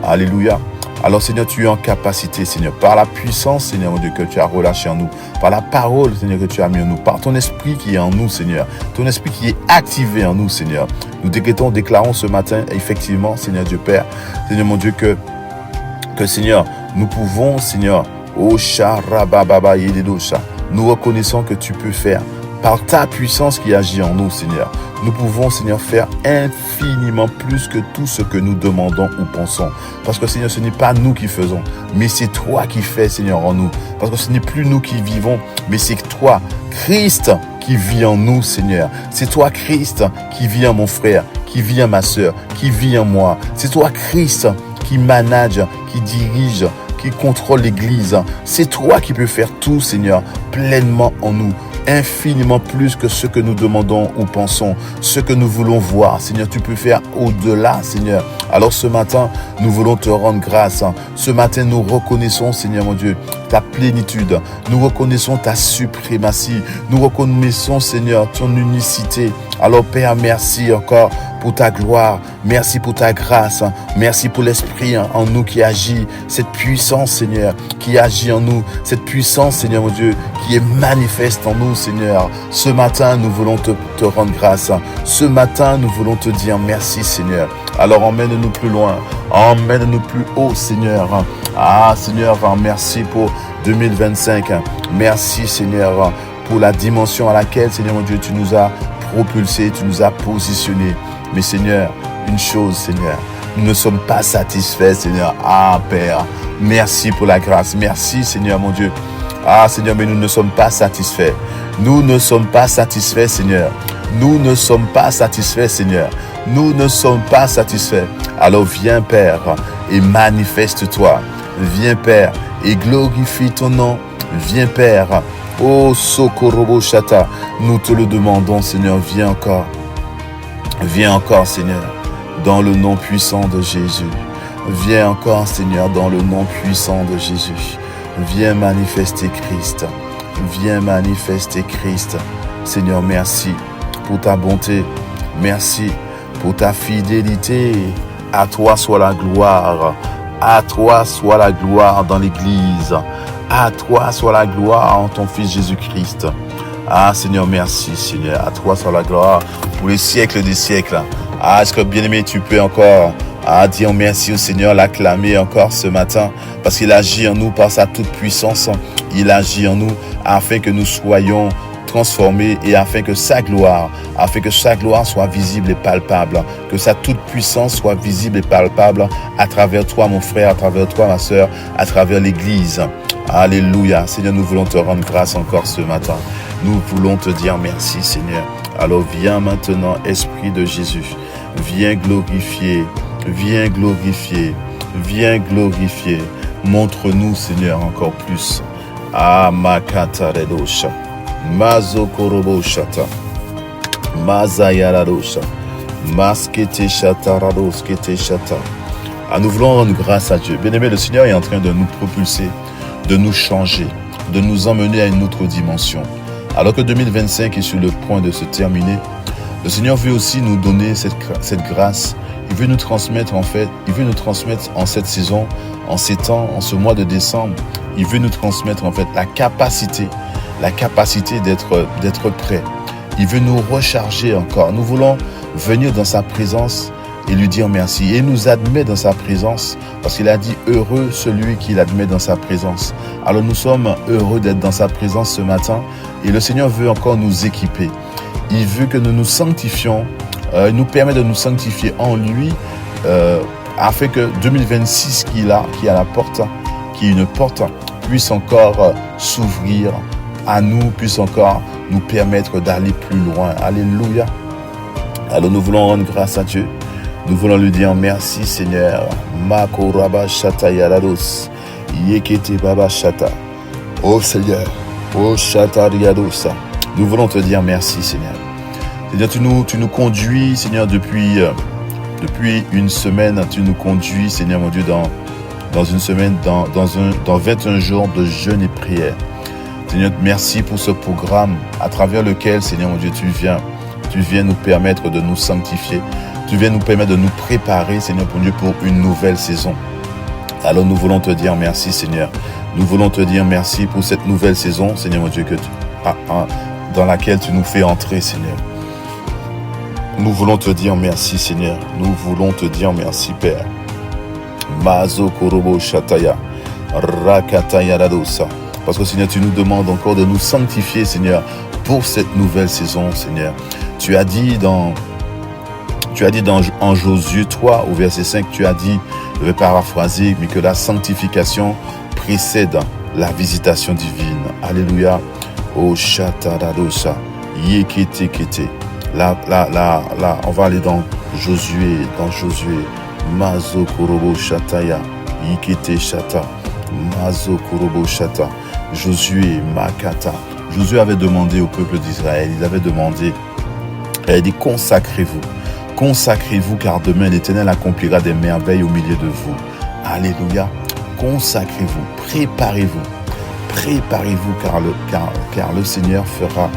Alléluia. Alors Seigneur, tu es en capacité, Seigneur, par la puissance, Seigneur, mon Dieu, que tu as relâché en nous, par la parole, Seigneur, que tu as mis en nous, par ton esprit qui est en nous, Seigneur, ton esprit qui est activé en nous, Seigneur. Nous déclarons ce matin, effectivement, Seigneur Dieu Père, Seigneur mon Dieu, que Seigneur, nous pouvons, Seigneur, nous reconnaissons que tu peux faire. Par ta puissance qui agit en nous, Seigneur, nous pouvons, Seigneur, faire infiniment plus que tout ce que nous demandons ou pensons. Parce que, Seigneur, ce n'est pas nous qui faisons, mais c'est toi qui fais, Seigneur, en nous. Parce que ce n'est plus nous qui vivons, mais c'est toi, Christ, qui vit en nous, Seigneur. C'est toi, Christ, qui vit en mon frère, qui vit en ma sœur, qui vit en moi. C'est toi, Christ, qui manage, qui dirige, qui contrôle l'Église. C'est toi qui peux faire tout, Seigneur, pleinement en nous. Infiniment plus que ce que nous demandons ou pensons, ce que nous voulons voir. Seigneur, tu peux faire au-delà, Seigneur. Alors ce matin, nous voulons te rendre grâce. Ce matin, nous reconnaissons, Seigneur mon Dieu, ta plénitude. Nous reconnaissons ta suprématie. Nous reconnaissons, Seigneur, ton unicité. Alors Père, merci encore pour ta gloire. Merci pour ta grâce. Merci pour l'Esprit en nous qui agit. Cette puissance, Seigneur, qui agit en nous. Cette puissance, Seigneur mon Dieu, qui est manifeste en nous, Seigneur. Ce matin, nous voulons te rendre grâce. Ce matin, nous voulons te dire merci, Seigneur. Alors emmène-nous plus loin. Emmène-nous plus haut, Seigneur. Ah, Seigneur, merci pour 2025. Merci, Seigneur, pour la dimension à laquelle, Seigneur mon Dieu, tu nous as propulsés, tu nous as positionnés. Mais Seigneur, une chose, Seigneur, nous ne sommes pas satisfaits, Seigneur. Ah, Père, merci pour la grâce. Merci, Seigneur, mon Dieu. Ah, Seigneur, mais nous ne sommes pas satisfaits. Nous ne sommes pas satisfaits, Seigneur. Nous ne sommes pas satisfaits, Seigneur. Nous ne sommes pas satisfaits. Alors viens, Père, et manifeste-toi. Viens, Père, et glorifie ton nom. Viens, Père. Oh, Sokorobo Shata. Nous te le demandons, Seigneur. Viens encore. Viens encore, Seigneur, dans le nom puissant de Jésus. Viens encore, Seigneur, dans le nom puissant de Jésus. Viens manifester Christ. Viens manifester Christ. Seigneur, merci pour ta bonté. Merci pour ta fidélité. À toi soit la gloire. À toi soit la gloire dans l'Église. À toi soit la gloire en ton Fils Jésus-Christ. Ah, Seigneur, merci, Seigneur. À toi soit la gloire pour les siècles des siècles. Ah, est-ce que, bien-aimé, tu peux encore dire merci au Seigneur, l'acclamer encore ce matin, parce qu'il agit en nous par sa toute puissance. Il agit en nous afin que nous soyons transformés et afin que sa gloire soit visible et palpable, que sa toute puissance soit visible et palpable à travers toi, mon frère, à travers toi, ma sœur, à travers l'Église. Alléluia. Seigneur, nous voulons te rendre grâce encore ce matin. Nous voulons te dire merci, Seigneur. Alors viens maintenant, Esprit de Jésus. Viens glorifier. Viens glorifier. Viens glorifier. Montre-nous, Seigneur, encore plus. Makata redosha. Mazokorobo shata. Mazayaradosa. Maskete shata radoskete shata. Nous voulons rendre grâce à Dieu. Bien-aimé, le Seigneur est en train de nous propulser, de nous changer, de nous emmener à une autre dimension. Alors que 2025 est sur le point de se terminer, le Seigneur veut aussi nous donner cette grâce. Il veut nous transmettre en cette saison, en ces temps, en ce mois de décembre. Il veut nous transmettre en fait la capacité d'être prêt. Il veut nous recharger encore. Nous voulons venir dans sa présence et lui dire merci. Et il nous admet dans sa présence parce qu'il a dit heureux celui qui l'admet dans sa présence. Alors nous sommes heureux d'être dans sa présence ce matin et le Seigneur veut encore nous équiper. Il veut que nous nous sanctifions, il nous permet de nous sanctifier en lui afin que 2026 qui est à la porte, qui est une porte, puisse encore s'ouvrir à nous, puisse encore nous permettre d'aller plus loin. Alléluia. Alors nous voulons rendre grâce à Dieu. Nous voulons lui dire merci Seigneur. Makoraba Shata Yarados. Yekete Baba Shata. Oh Seigneur. Oh Shata Riadosa. Nous voulons te dire merci Seigneur. Seigneur, tu nous conduis Seigneur depuis une semaine. Tu nous conduis Seigneur mon Dieu dans une semaine, dans 21 jours de jeûne et prière. Seigneur, merci pour ce programme à travers lequel Seigneur mon Dieu tu viens nous permettre de nous sanctifier. Tu viens nous permettre de nous préparer, Seigneur, pour Dieu, pour une nouvelle saison. Alors nous voulons te dire merci, Seigneur. Nous voulons te dire merci pour cette nouvelle saison, Seigneur mon Dieu, dans laquelle tu nous fais entrer, Seigneur. Nous voulons te dire merci, Seigneur. Nous voulons te dire merci, Père. Mazo Korobo Shataya, Rakataya Radosa. Parce que, Seigneur, tu nous demandes encore de nous sanctifier, Seigneur, pour cette nouvelle saison, Seigneur. Tu as dit en Josué 3 au verset 5, tu as dit, je vais paraphraser, mais que la sanctification précède la visitation divine. Alléluia. Oh Shataradosa. Yekete kete. Là, on va aller dans Josué. Mazo Korobo Shataya. Yekete Shata. Mazo Korobo Shata. Josué Makata. Josué avait demandé au peuple d'Israël, il a dit consacrez-vous. Consacrez-vous car demain l'Éternel accomplira des merveilles au milieu de vous. Alléluia. Consacrez-vous. Préparez-vous car le Seigneur fera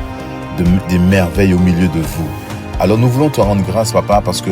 des merveilles au milieu de vous. Alors nous voulons te rendre grâce, Papa, parce que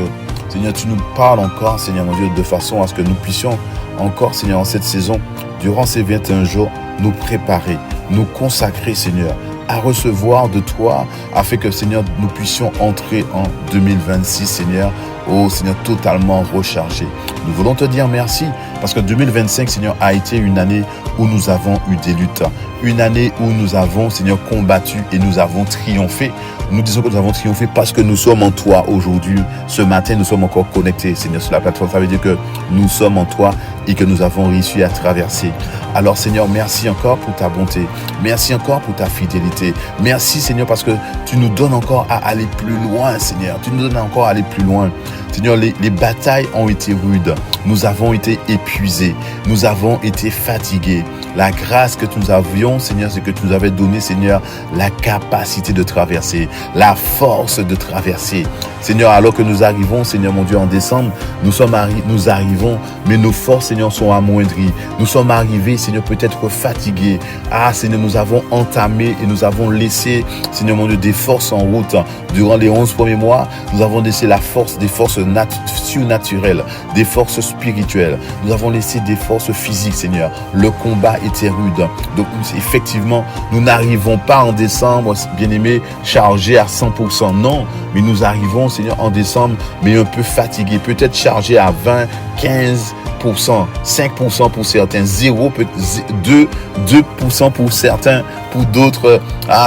Seigneur, tu nous parles encore, Seigneur mon Dieu, de façon à ce que nous puissions encore, Seigneur, en cette saison, durant ces 21 jours, nous préparer, nous consacrer, Seigneur, à recevoir de toi, afin que, Seigneur, nous puissions entrer en 2026, Seigneur, oh Seigneur, totalement rechargé. Nous voulons te dire merci, parce que 2025, Seigneur, a été une année où nous avons eu des luttes, une année où nous avons, Seigneur, combattu et nous avons triomphé. Nous disons que nous avons triomphé parce que nous sommes en toi aujourd'hui. Ce matin, nous sommes encore connectés, Seigneur, sur la plateforme. Ça veut dire que nous sommes en toi et que nous avons réussi à traverser. Alors, Seigneur, merci encore pour ta bonté. Merci encore pour ta fidélité. Merci, Seigneur, parce que tu nous donnes encore à aller plus loin, Seigneur. Tu nous donnes encore à aller plus loin. Seigneur, les batailles ont été rudes. Nous avons été épuisés. Nous avons été fatigués. La grâce que nous avions, Seigneur, c'est que tu nous avais donné, Seigneur, la capacité de traverser, la force de traverser. Seigneur, alors que nous arrivons, Seigneur mon Dieu, en décembre, nous arrivons, mais nos forces, Seigneur, sont amoindries. Nous sommes arrivés, Seigneur, peut-être fatigués. Ah, Seigneur, nous avons entamé et nous avons laissé, Seigneur mon Dieu, des forces en route. Durant les 11 premiers mois, nous avons laissé des forces surnaturelles, des forces spirituelles. Nous avons laissé des forces physiques, Seigneur. Le combat était rude. Donc, effectivement, nous n'arrivons pas en décembre, bien-aimés, chargés à 100%. Non, mais nous arrivons, Seigneur, en décembre, mais un peu fatigués. Peut-être chargés à 20, 15%, 5% pour certains, 2% pour certains, pour d'autres,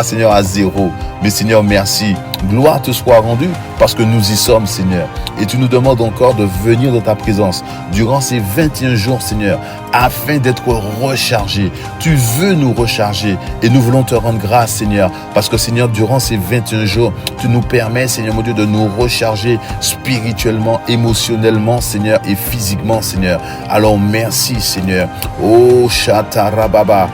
Seigneur, à 0. Mais Seigneur, merci. Gloire te soit rendue parce que nous y sommes, Seigneur. Et tu nous demandes encore de venir dans ta présence durant ces 21 jours, Seigneur, afin d'être rechargés. Tu veux nous recharger et nous voulons te rendre grâce, Seigneur, parce que, Seigneur, durant ces 21 jours, tu nous permets, Seigneur mon Dieu, de nous recharger spirituellement, émotionnellement, Seigneur, et physiquement, Seigneur. Alors, merci, Seigneur. Oh, Chatarababa,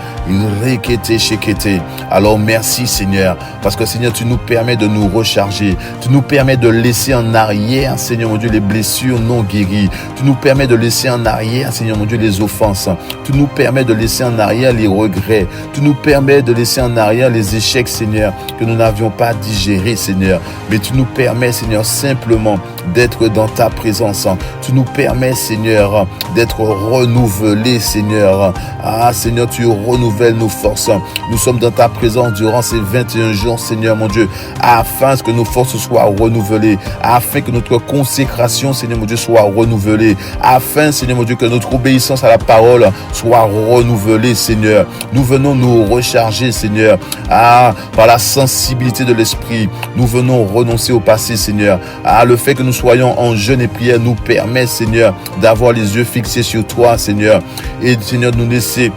Rekete Shekete. Alors, merci, Seigneur, parce que, Seigneur, tu nous permets de nous recharger. Tu nous permets de laisser en arrière, Seigneur mon Dieu, les blessures non guéries. Tu nous permets de laisser en arrière, Seigneur mon Dieu, les offenses. Tu nous permets de laisser en arrière les regrets. Tu nous permets de laisser en arrière les échecs, Seigneur, que nous n'avions pas digérés, Seigneur. Mais tu nous permets, Seigneur, simplement d'être dans ta présence. Tu nous permets, Seigneur, d'être renouvelés, Seigneur. Ah, Seigneur, tu renouvelles nos forces. Nous sommes dans ta présence durant ces 21 jours, Seigneur mon Dieu, afin que nos forces soient renouvelées, afin que notre consécration, Seigneur mon Dieu, soit renouvelée, afin, Seigneur mon Dieu, que notre obéissance à la parole soit renouvelée, Seigneur. Nous venons nous recharger, Seigneur, par la sensibilité de l'esprit. Nous venons renoncer au passé, Seigneur. Le fait que nous soyons en jeûne et prière nous permet, Seigneur, d'avoir les yeux fixés sur toi, Seigneur, et, Seigneur, nous laisser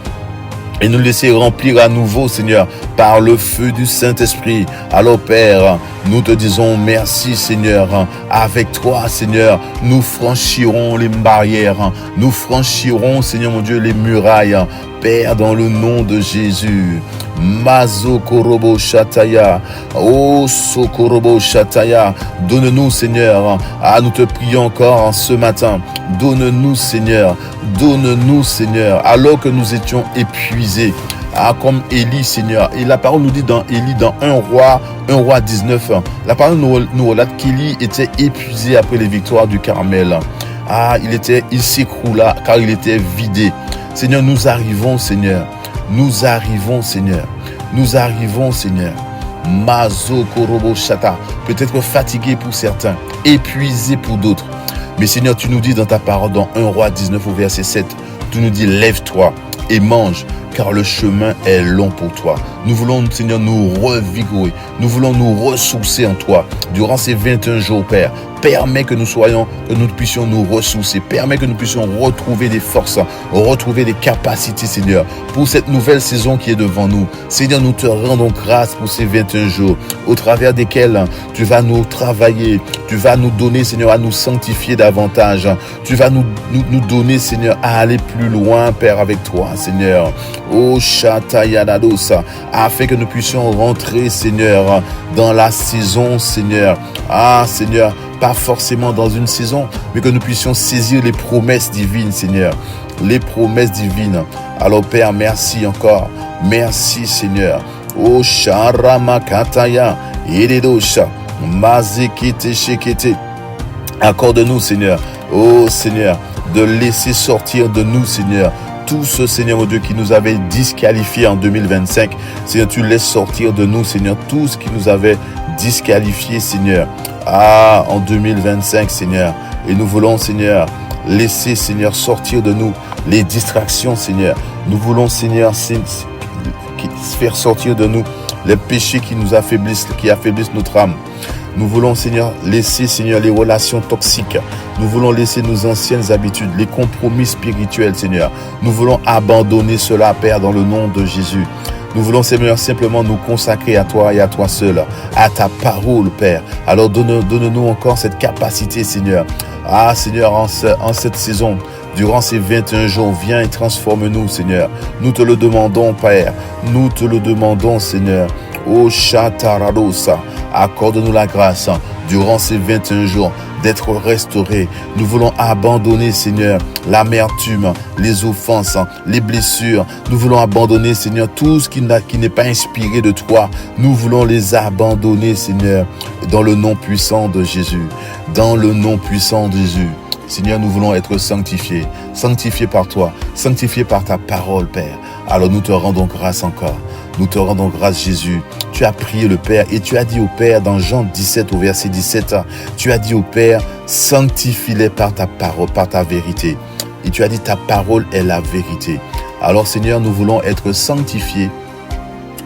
et nous laisser remplir à nouveau, Seigneur, par le feu du Saint-Esprit. Alors, Père, nous te disons merci, Seigneur. Avec toi, Seigneur, nous franchirons les barrières. Nous franchirons, Seigneur mon Dieu, les murailles. Père, dans le nom de Jésus. Mazo Korobo Shataya, oh Sokorobo Shataya, donne-nous, Seigneur, nous te prions encore ce matin, donne-nous, Seigneur, alors que nous étions épuisés, comme Élie, Seigneur. Et la parole nous dit dans Élie, dans 1 roi 19, la parole nous relate qu'Élie était épuisé après les victoires du Carmel. Il s'écroula car il était vidé. Seigneur, nous arrivons, Seigneur. Mazo Korobo Shata. Peut-être fatigué pour certains, épuisé pour d'autres. Mais Seigneur, tu nous dis dans ta parole, dans 1 roi 19 au verset 7, tu nous dis, lève-toi et mange, car le chemin est long pour toi. Nous voulons, Seigneur, nous revigorer. Nous voulons nous ressourcer en toi. Durant ces 21 jours, Père, permets que nous puissions nous ressourcer. Permets que nous puissions retrouver des forces, retrouver des capacités, Seigneur, pour cette nouvelle saison qui est devant nous. Seigneur, nous te rendons grâce pour ces 21 jours, au travers desquels tu vas nous travailler. Tu vas nous donner, Seigneur, à nous sanctifier davantage. Tu vas nous donner, Seigneur, à aller plus loin, Père, avec toi, Seigneur. Oh, Shatayanadosa, afin que nous puissions rentrer, Seigneur, dans la saison, Seigneur. Seigneur, pas forcément dans une saison, mais que nous puissions saisir les promesses divines, Seigneur. Les promesses divines. Alors, Père, merci encore. Merci, Seigneur. Oh, Sharamakataya, Ededosha, Mazekete Shekete. Accorde-nous, Seigneur. Oh, Seigneur, de laisser sortir de nous, Seigneur, tout ce, Seigneur, mon Dieu, qui nous avait disqualifiés en 2025. Seigneur, tu laisses sortir de nous, Seigneur, tout ce qui nous avait disqualifiés, Seigneur. En 2025, Seigneur. Et nous voulons, Seigneur, laisser, Seigneur, sortir de nous les distractions, Seigneur. Nous voulons, Seigneur, faire sortir de nous les péchés qui nous affaiblissent, qui affaiblissent notre âme. Nous voulons, Seigneur, laisser, Seigneur, les relations toxiques. Nous voulons laisser nos anciennes habitudes, les compromis spirituels, Seigneur. Nous voulons abandonner cela, Père, dans le nom de Jésus. Nous voulons, Seigneur, simplement nous consacrer à toi et à toi seul, à ta parole, Père. Alors donne-nous encore cette capacité, Seigneur. Seigneur, en cette saison, durant ces 21 jours, viens et transforme-nous, Seigneur. Nous te le demandons, Père. Nous te le demandons, Seigneur. Oh, Shataradosa, accorde-nous la grâce durant ces 21 jours d'être restaurés. Nous voulons abandonner, Seigneur, l'amertume, les offenses, les blessures. Nous voulons abandonner, Seigneur, tout ce qui n'est pas inspiré de toi. Nous voulons les abandonner, Seigneur, dans le nom puissant de Jésus. Dans le nom puissant de Jésus. Seigneur, nous voulons être sanctifiés. Sanctifiés par toi. Sanctifiés par ta parole, Père. Alors nous te rendons grâce encore. Nous te rendons grâce, Jésus. Tu as prié le Père et tu as dit au Père, dans Jean 17, au verset 17, tu as dit au Père, sanctifie-les par ta parole, par ta vérité. Et tu as dit, ta parole est la vérité. Alors, Seigneur, nous voulons être sanctifiés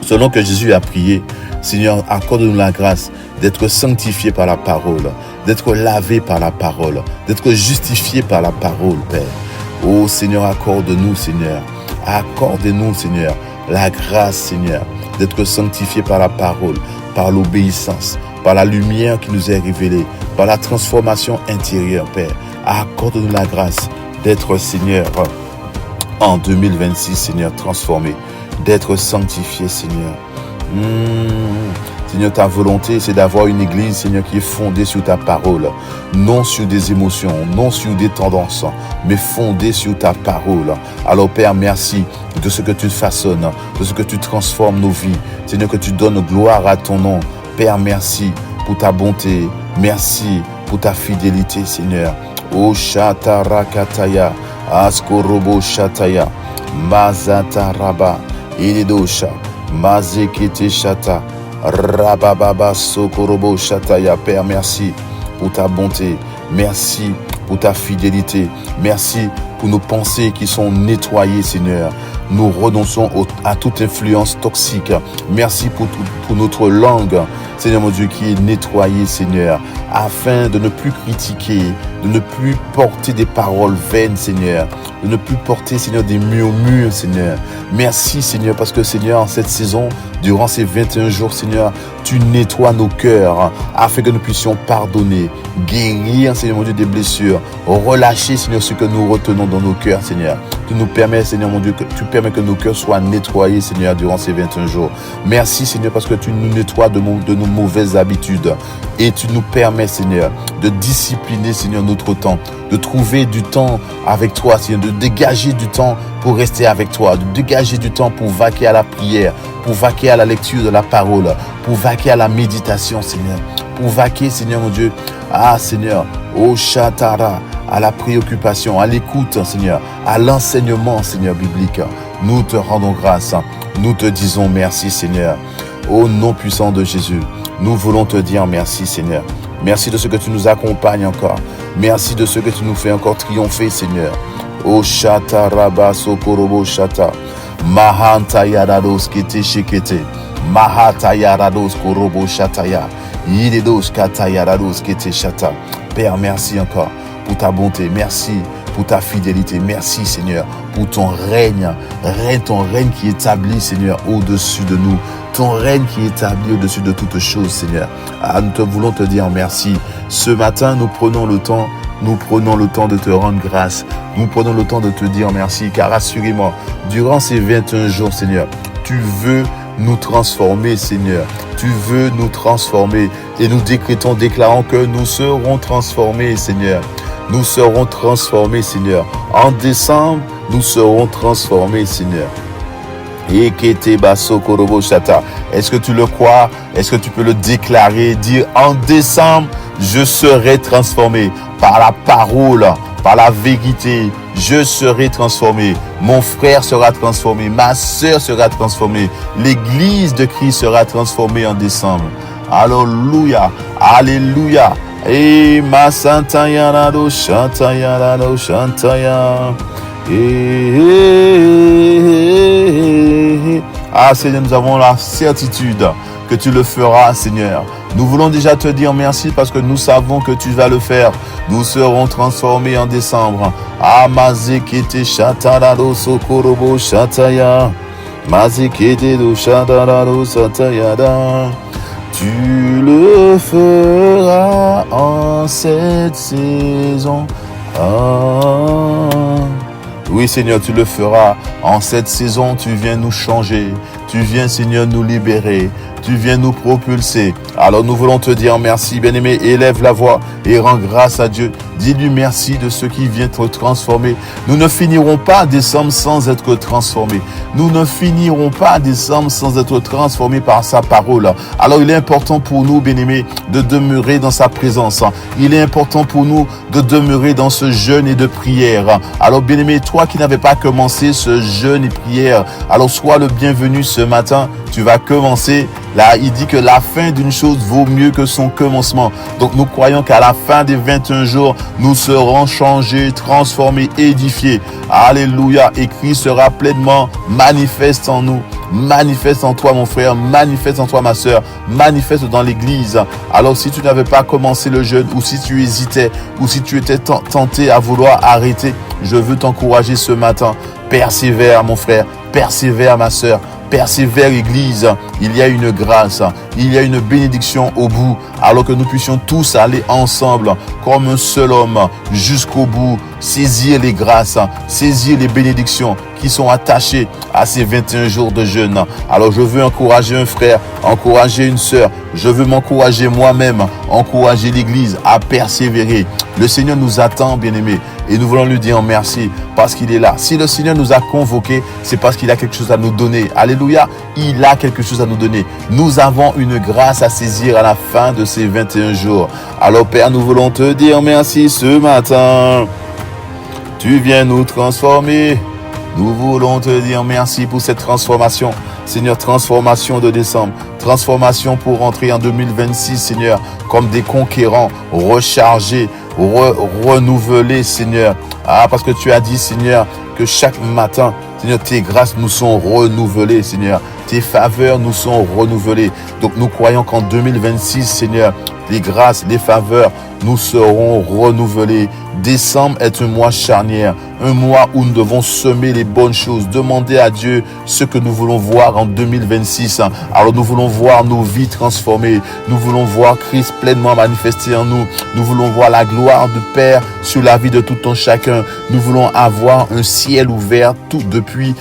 selon que Jésus a prié. Seigneur, accorde-nous la grâce d'être sanctifiés par la parole, d'être lavés par la parole, d'être justifiés par la parole, Père. Oh, Seigneur, accorde-nous, Seigneur. Accorde-nous, Seigneur, la grâce, Seigneur, d'être sanctifié par la parole, par l'obéissance, par la lumière qui nous est révélée, par la transformation intérieure, Père. Accorde-nous la grâce d'être, Seigneur, en 2026, Seigneur, transformé, d'être sanctifié, Seigneur. Seigneur, ta volonté, c'est d'avoir une église, Seigneur, qui est fondée sur ta parole, non sur des émotions, non sur des tendances, mais fondée sur ta parole. Alors, Père, merci de ce que tu façonnes, de ce que tu transformes nos vies. Seigneur, que tu donnes gloire à ton nom. Père, merci pour ta bonté. Merci pour ta fidélité, Seigneur. O Shatarakataya, Askorobo Shataya, Mazataraba, Idedosha, Mazekete Shata, Rabababa Sokorobo Shataya. Père, merci pour ta bonté. Merci pour ta fidélité. Merci pour nos pensées qui sont nettoyées, Seigneur. Nous renonçons à toute influence toxique. Merci pour notre langue, Seigneur mon Dieu, qui est nettoyée, Seigneur, afin de ne plus critiquer, de ne plus porter des paroles vaines, Seigneur, de ne plus porter, Seigneur, des murmures, Seigneur. Merci, Seigneur, parce que, Seigneur, en cette saison, durant ces 21 jours, Seigneur, tu nettoies nos cœurs afin que nous puissions pardonner, guérir, Seigneur mon Dieu, des blessures, relâcher, Seigneur, ce que nous retenons dans nos cœurs, Seigneur. Tu nous permets, Seigneur mon Dieu, que tu permets que nos cœurs soient nettoyés, Seigneur, durant ces 21 jours. Merci, Seigneur, parce que tu nous nettoies de nos mauvaises habitudes et tu nous permets, Seigneur, de discipliner, Seigneur, notre temps, de trouver du temps avec toi, Seigneur, de dégager du temps pour rester avec toi, de dégager du temps pour vaquer à la prière, pour vaquer à la lecture de la parole, pour vaquer à la méditation, Seigneur, pour vaquer, Seigneur mon Dieu, Seigneur, au Shatara, à la préoccupation, à l'écoute, Seigneur, à l'enseignement, Seigneur, biblique. Nous te rendons grâce, nous te disons merci, Seigneur. Au nom puissant de Jésus, nous voulons te dire merci, Seigneur. Merci de ce que tu nous accompagnes encore. Merci de ce que tu nous fais encore triompher, Seigneur. O Shata Rabba Sokorobo Shata. Mahanta Yarados Kete Shekete. Mahata Yarados Korobo Shataya. Yidedos Kata Yarados Kete Shata. Père, merci encore pour ta bonté. Merci pour ta fidélité. Merci, Seigneur, pour ton règne. Ton règne qui établit, Seigneur, au-dessus de nous. Ton règne qui est établi au-dessus de toutes choses, Seigneur. Nous voulons te dire merci. Ce matin, nous prenons le temps de te rendre grâce. Nous prenons le temps de te dire merci, car assurément, durant ces 21 jours, Seigneur, tu veux nous transformer, Seigneur. Tu veux nous transformer. Et nous déclarons que nous serons transformés, Seigneur. Nous serons transformés, Seigneur. En décembre, nous serons transformés, Seigneur. Est-ce que tu le crois? Est-ce que tu peux le déclarer? Dire en décembre, je serai transformé par la parole, par la vérité. Je serai transformé. Mon frère sera transformé. Ma sœur sera transformée. L'église de Christ sera transformée en décembre. Alléluia. Alléluia. Et ma santa yarado shantaya. Seigneur, nous avons la certitude que tu le feras, Seigneur. Nous voulons déjà te dire merci parce que nous savons que tu vas le faire. Nous serons transformés en décembre. Mazekete shatarado sokorobo shataya. Mazekete do shatarado satayada. Tu le feras en cette saison. Oui, Seigneur, tu le feras. En cette saison, tu viens nous changer. Tu viens, Seigneur, nous libérer. Tu viens nous propulser. Alors nous voulons te dire merci, bien-aimé. Élève la voix et rends grâce à Dieu. Dis-lui merci de ce qui vient te transformer. Nous ne finirons pas décembre sans être transformés. Nous ne finirons pas décembre sans être transformés par sa parole. Alors il est important pour nous, bien-aimé, de demeurer dans sa présence. Il est important pour nous de demeurer dans ce jeûne et de prière. Alors bien-aimé, toi qui n'avais pas commencé ce jeûne et prière, alors sois le bienvenu ce matin. Tu vas commencer. Là, il dit que la fin d'une chose vaut mieux que son commencement. Donc, nous croyons qu'à la fin des 21 jours, nous serons changés, transformés, édifiés. Alléluia. Et Christ sera pleinement manifeste en nous. Manifeste en toi, mon frère. Manifeste en toi, ma sœur. Manifeste dans l'église. Alors, si tu n'avais pas commencé le jeûne, ou si tu hésitais, ou si tu étais tenté à vouloir arrêter, je veux t'encourager ce matin. Persévère, mon frère. Persévère, ma sœur. Persévère, Église, il y a une grâce, il y a une bénédiction au bout, alors que nous puissions tous aller ensemble comme un seul homme jusqu'au bout, saisir les grâces, saisir les bénédictions qui sont attachées à ces 21 jours de jeûne. Alors je veux encourager un frère, encourager une sœur, je veux m'encourager moi-même, encourager l'Église à persévérer. Le Seigneur nous attend, bien-aimés, et nous voulons lui dire merci parce qu'il est là. Si le Seigneur nous a convoqués, c'est parce qu'il a quelque chose à nous donner. Alléluia, il a quelque chose à nous donner. Nous avons une grâce à saisir à la fin de ces 21 jours. Alors Père, nous voulons te dire merci ce matin. Tu viens nous transformer. Nous voulons te dire merci pour cette transformation. Seigneur, transformation de décembre, transformation pour rentrer en 2026, Seigneur, comme des conquérants rechargés, renouvelées, Seigneur. Ah, parce que tu as dit, Seigneur, que chaque matin, Seigneur, tes grâces nous sont renouvelées, Seigneur. Tes faveurs nous sont renouvelées. Donc nous croyons qu'en 2026, Seigneur, les grâces, les faveurs nous seront renouvelées. Décembre est un mois charnière, un mois où nous devons semer les bonnes choses, demander à Dieu ce que nous voulons voir en 2026. Alors nous voulons voir nos vies transformées, nous voulons voir Christ pleinement manifesté en nous, nous voulons voir la gloire du Père sur la vie de tout un chacun, nous voulons avoir un ciel ouvert tout depuis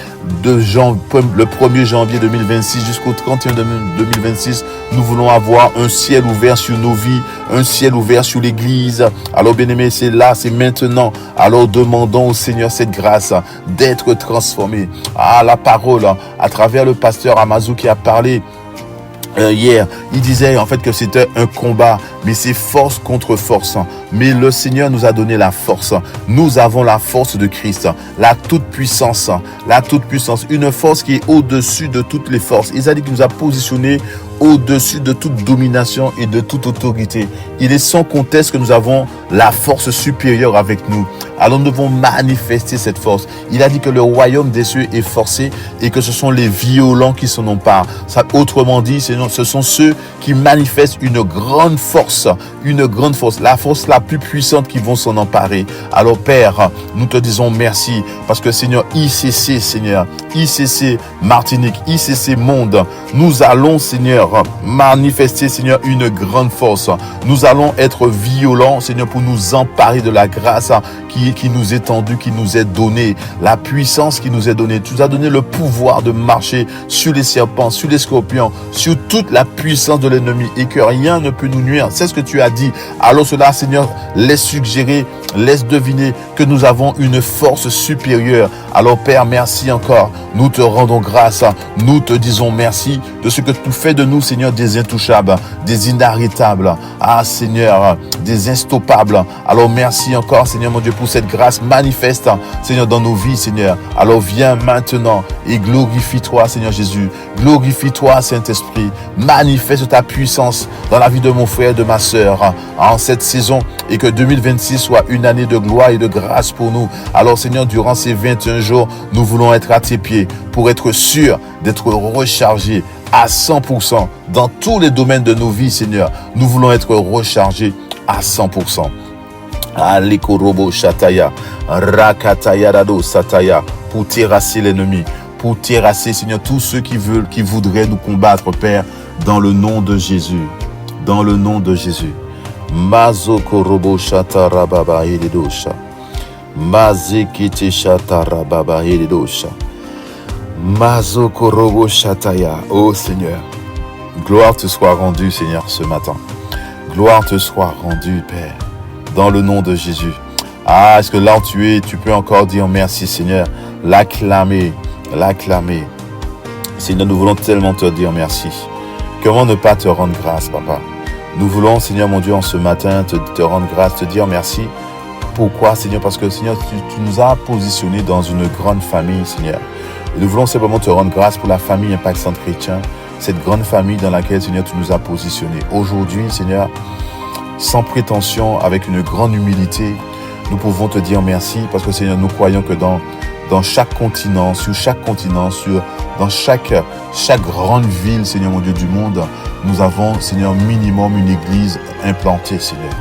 le 1er janvier 2026 jusqu'au 31 2026. Nous voulons avoir un ciel ouvert sur nos vies, un ciel ouvert sur l'Église. Alors bien-aimés, c'est là, c'est maintenant. Alors demandons au Seigneur cette grâce d'être transformé. Ah, la parole, à travers le pasteur Amazou qui a parlé hier, il disait en fait que c'était un combat, mais c'est force contre force. Mais le Seigneur nous a donné la force. Nous avons la force de Christ, la toute-puissance, une force qui est au-dessus de toutes les forces. Il a dit qu'il nous a positionnés au-dessus de toute domination et de toute autorité. Il est sans conteste que nous avons la force supérieure avec nous. Alors nous devons manifester cette force. Il a dit que le royaume des cieux est forcé et que ce sont les violents qui s'en emparent. Autrement dit, ce sont ceux qui manifestent une grande force, la force la plus puissante qui vont s'en emparer. Alors Père, nous te disons merci parce que Seigneur, ICC Martinique, ICC Monde, nous allons Seigneur manifester Seigneur une grande force. Nous allons être violents Seigneur pour nous emparer de la grâce qui nous est tendue, qui nous est donnée, la puissance qui nous est donnée. Tu nous as donné le pouvoir de marcher sur les serpents, sur les scorpions, sur toute la puissance de l'ennemi et que rien ne peut nous nuire. C'est ce que tu as dit. Alors cela Seigneur, laisse suggérer, laisse deviner que nous avons une force supérieure. Alors Père, merci encore. Nous te rendons grâce. Nous te disons merci de ce que tu fais de nous Seigneur des intouchables, des inarrêtables. Ah Seigneur, des instoppables. Alors merci encore Seigneur mon Dieu pour cette grâce manifeste Seigneur dans nos vies Seigneur. Alors viens maintenant et glorifie-toi Seigneur Jésus. Glorifie-toi Saint-Esprit. Manifeste ta puissance dans la vie de mon frère et de ma sœur en cette saison et que 2026 soit une année de gloire et de grâce pour nous. Alors Seigneur, durant ces 21 jours, nous voulons être à tes pieds pour être sûrs d'être rechargés à 100% dans tous les domaines de nos vies Seigneur. Nous voulons être rechargés à 100%. Alekorobo Shataya, Rakataya Rado Sataya, pour terrasser l'ennemi, pour terrasser, Seigneur, tous ceux qui voudraient nous combattre, Père, dans le nom de Jésus. Dans le nom de Jésus. Mazokorobo Shatara Baba Hedosha. Mazekite Shatara Baba Hedosha. Mazokorobo Shataya. Oh Seigneur, gloire te soit rendue, Seigneur, ce matin. Gloire te soit rendue, Père. Dans le nom de Jésus. Ah, est-ce que là où tu es, tu peux encore dire merci Seigneur, l'acclamer. Seigneur, nous voulons tellement te dire merci. Comment ne pas te rendre grâce, Papa? Nous voulons, Seigneur mon Dieu, en ce matin, te rendre grâce, te dire merci. Pourquoi, Seigneur? Parce que, Seigneur, tu nous as positionnés dans une grande famille, Seigneur. Et nous voulons simplement te rendre grâce pour la famille Impact Centre Chrétien, cette grande famille dans laquelle, Seigneur, tu nous as positionnés. Aujourd'hui, Seigneur, sans prétention, avec une grande humilité, nous pouvons te dire merci parce que Seigneur, nous croyons que dans chaque continent, dans chaque grande ville, Seigneur mon Dieu, du monde, nous avons, Seigneur, minimum une église implantée, Seigneur.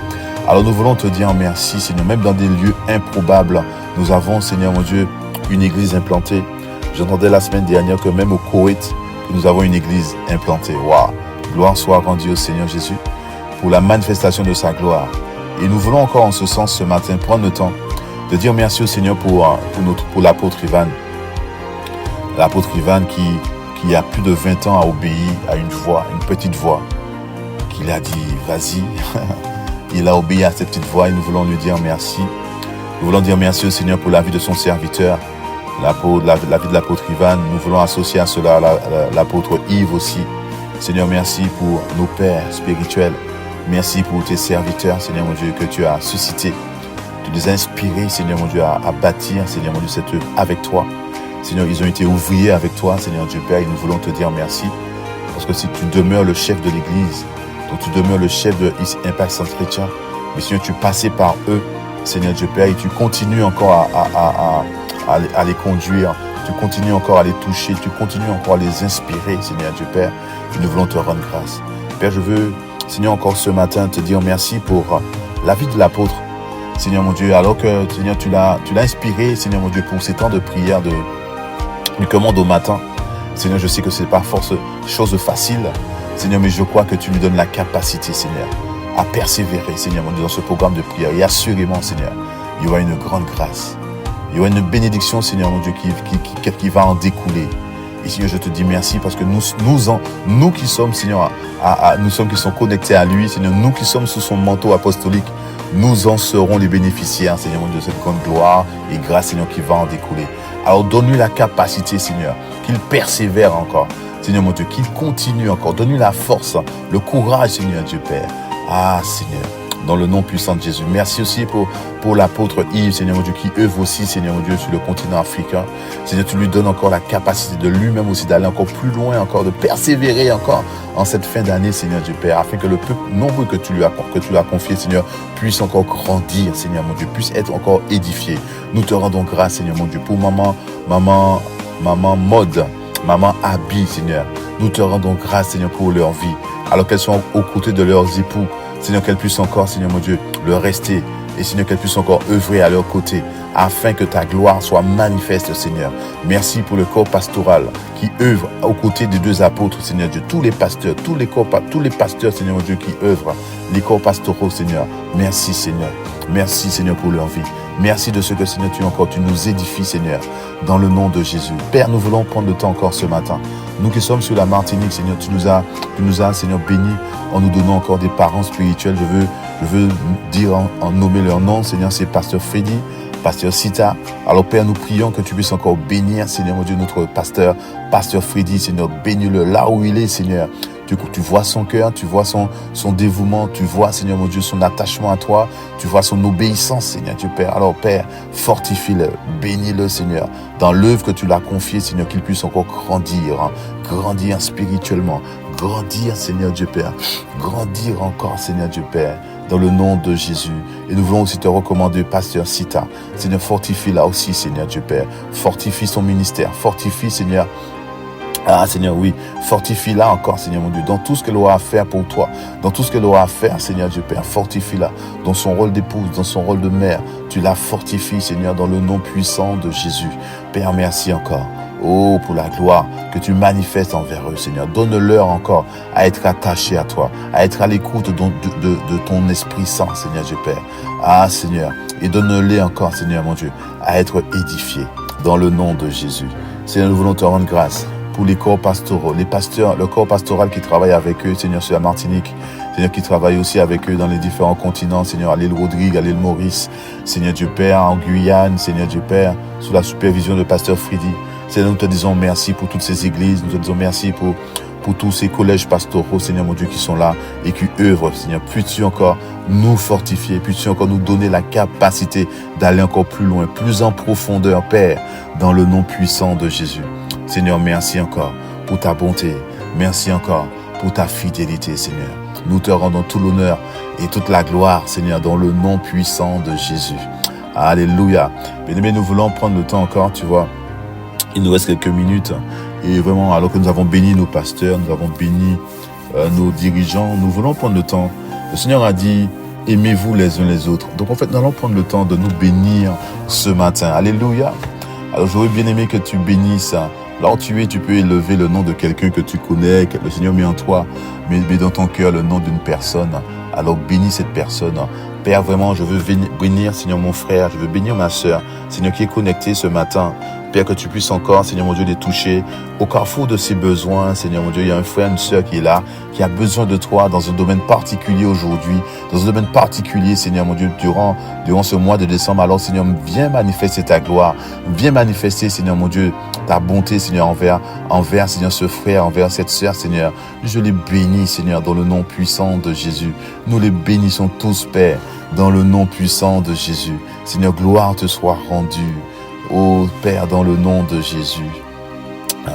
Alors nous voulons te dire merci, Seigneur, même dans des lieux improbables, nous avons, Seigneur mon Dieu, une église implantée. J'entendais la semaine dernière que même au Koweït, nous avons une église implantée. Waouh! Gloire soit rendue au Seigneur Jésus pour la manifestation de sa gloire. Et nous voulons encore en ce sens ce matin prendre le temps de dire merci au Seigneur pour l'apôtre Ivan. L'apôtre Ivan qui a plus de 20 ans a obéi à une petite voix, qu'il a dit vas-y. Il a obéi à cette petite voix et nous voulons lui dire merci. Nous voulons dire merci au Seigneur pour la vie de son serviteur, la vie de l'apôtre Ivan. Nous voulons associer à cela l'apôtre Yves aussi. Seigneur, merci pour nos pères spirituels. Merci pour tes serviteurs, Seigneur mon Dieu, que tu as suscités. Tu les as inspirés, Seigneur mon Dieu, à bâtir, Seigneur mon Dieu, cette œuvre avec toi. Seigneur, ils ont été ouvriers avec toi, Seigneur Dieu Père, et nous voulons te dire merci. Parce que si tu demeures le chef de l'Église, donc tu demeures le chef de Impact Centre Chrétien, mais Seigneur, tu passais par eux, Seigneur Dieu Père, et tu continues encore à les conduire, tu continues encore à les toucher, tu continues encore à les inspirer, Seigneur Dieu Père, et nous voulons te rendre grâce. Père, je veux, Seigneur, encore ce matin, te dire merci pour la vie de l'apôtre, Seigneur mon Dieu, alors que, Seigneur, tu l'as inspiré, Seigneur mon Dieu, pour ces temps de prière du commande au matin. Seigneur, je sais que ce n'est pas force chose facile, Seigneur, mais je crois que tu lui donnes la capacité, Seigneur, à persévérer, Seigneur mon Dieu, dans ce programme de prière. Et assurément, Seigneur, il y aura une grande grâce. Il y aura une bénédiction, Seigneur mon Dieu, qui va en découler. Et Seigneur, je te dis merci parce que nous qui sommes, Seigneur, qui sont connectés à lui, Seigneur, nous qui sommes sous son manteau apostolique, nous en serons les bénéficiaires, Seigneur mon Dieu, de cette grande gloire et grâce, Seigneur, qui va en découler. Alors donne-lui la capacité, Seigneur, qu'il persévère encore, Seigneur mon Dieu, qu'il continue encore. Donne-lui la force, le courage, Seigneur Dieu Père. Ah, Seigneur, dans le nom puissant de Jésus. Merci aussi pour l'apôtre Yves, Seigneur mon Dieu, qui œuvre aussi, Seigneur mon Dieu, sur le continent africain. Seigneur, tu lui donnes encore la capacité de lui-même aussi d'aller encore plus loin, encore de persévérer encore en cette fin d'année, Seigneur Dieu Père, afin que le peuple nombreux que tu lui as confié, Seigneur, puisse encore grandir, Seigneur mon Dieu, puisse être encore édifié. Nous te rendons grâce, Seigneur mon Dieu, pour maman Mode, maman Abby, Seigneur. Nous te rendons grâce, Seigneur, pour leur vie, alors qu'elles sont aux côtés de leurs époux. Seigneur, qu'elles puissent encore, Seigneur mon Dieu, leur rester. Et Seigneur, qu'elles puissent encore œuvrer à leur côté, afin que ta gloire soit manifeste, Seigneur. Merci pour le corps pastoral qui œuvre aux côtés des deux apôtres, Seigneur Dieu. Tous les pasteurs, tous les pasteurs, Seigneur mon Dieu, qui œuvrent, les corps pastoraux, Seigneur. Merci, Seigneur. Merci, Seigneur, pour leur vie. Merci de ce que, Seigneur, tu nous édifies, Seigneur, dans le nom de Jésus. Père, nous voulons prendre le temps encore ce matin. Nous qui sommes sur la Martinique, Seigneur, tu nous as, Seigneur, bénis en nous donnant encore des parents spirituels. Je veux dire, en nommer leur nom, Seigneur, c'est Pasteur Freddy, Pasteur Sita. Alors, Père, nous prions que tu puisses encore bénir, Seigneur, mon Dieu, notre pasteur, Pasteur Freddy, Seigneur, bénis-le là où il est, Seigneur. Tu vois son cœur, tu vois son dévouement, tu vois, Seigneur mon Dieu, son attachement à toi, tu vois son obéissance, Seigneur Dieu Père. Alors Père, fortifie-le, bénis-le, Seigneur, dans l'œuvre que tu l'as confiée, Seigneur, qu'il puisse encore grandir spirituellement, grandir, Seigneur Dieu Père, grandir encore, Seigneur Dieu Père, dans le nom de Jésus. Et nous voulons aussi te recommander, Pasteur Sita, Seigneur, fortifie là aussi, Seigneur Dieu Père, fortifie son ministère, fortifie, Seigneur. Ah, Seigneur, oui, fortifie-la encore, Seigneur mon Dieu, dans tout ce qu'elle aura à faire pour toi, dans tout ce qu'elle aura à faire, Seigneur Dieu Père, fortifie-la, dans son rôle d'épouse, dans son rôle de mère, tu la fortifies, Seigneur, dans le nom puissant de Jésus. Père, merci encore, oh, pour la gloire que tu manifestes envers eux, Seigneur. Donne-leur encore à être attachés à toi, à être à l'écoute de ton Esprit Saint, Seigneur Dieu Père. Ah, Seigneur, et donne-les encore, Seigneur mon Dieu, à être édifiés, dans le nom de Jésus. Seigneur, nous voulons te rendre grâce pour les corps pastoraux, les pasteurs, le corps pastoral qui travaille avec eux, Seigneur, sur la Martinique, Seigneur, qui travaille aussi avec eux dans les différents continents, Seigneur, à l'île Rodrigue, à l'île Maurice, Seigneur Dieu Père, en Guyane, Seigneur Dieu Père, sous la supervision de Pasteur Freddy. Seigneur, nous te disons merci pour toutes ces églises, nous te disons merci pour tous ces collèges pastoraux, Seigneur mon Dieu, qui sont là et qui œuvrent, Seigneur. Puisses-tu encore nous fortifier, puisses-tu encore nous donner la capacité d'aller encore plus loin, plus en profondeur, Père, dans le nom puissant de Jésus. Seigneur, merci encore pour ta bonté. Merci encore pour ta fidélité, Seigneur. Nous te rendons tout l'honneur et toute la gloire, Seigneur, dans le nom puissant de Jésus. Alléluia. Bien-aimés, nous voulons prendre le temps encore, tu vois. Il nous reste quelques minutes. Et vraiment, alors que nous avons béni nos pasteurs, nous avons béni nos dirigeants, nous voulons prendre le temps. Le Seigneur a dit, aimez-vous les uns les autres. Donc en fait, nous allons prendre le temps de nous bénir ce matin. Alléluia. Alors j'aurais bien aimé que tu bénisses. Là où tu es, tu peux élever le nom de quelqu'un que tu connais, que le Seigneur met en toi, mais dans ton cœur le nom d'une personne. Alors bénis cette personne. Père, vraiment, je veux bénir, Seigneur, mon frère, je veux bénir ma sœur, Seigneur, qui est connecté ce matin. Père, que tu puisses encore, Seigneur mon Dieu, les toucher au carrefour de ses besoins. Seigneur mon Dieu, il y a un frère, une sœur qui est là, qui a besoin de toi dans un domaine particulier aujourd'hui, dans un domaine particulier, Seigneur mon Dieu, durant ce mois de décembre. Alors, Seigneur, viens manifester ta gloire, viens manifester, Seigneur mon Dieu, ta bonté, Seigneur, envers, Seigneur, ce frère, envers cette sœur, Seigneur. Je les bénis, Seigneur, dans le nom puissant de Jésus. Nous les bénissons tous, Père, dans le nom puissant de Jésus. Seigneur, gloire te soit rendue. Ô Père, dans le nom de Jésus.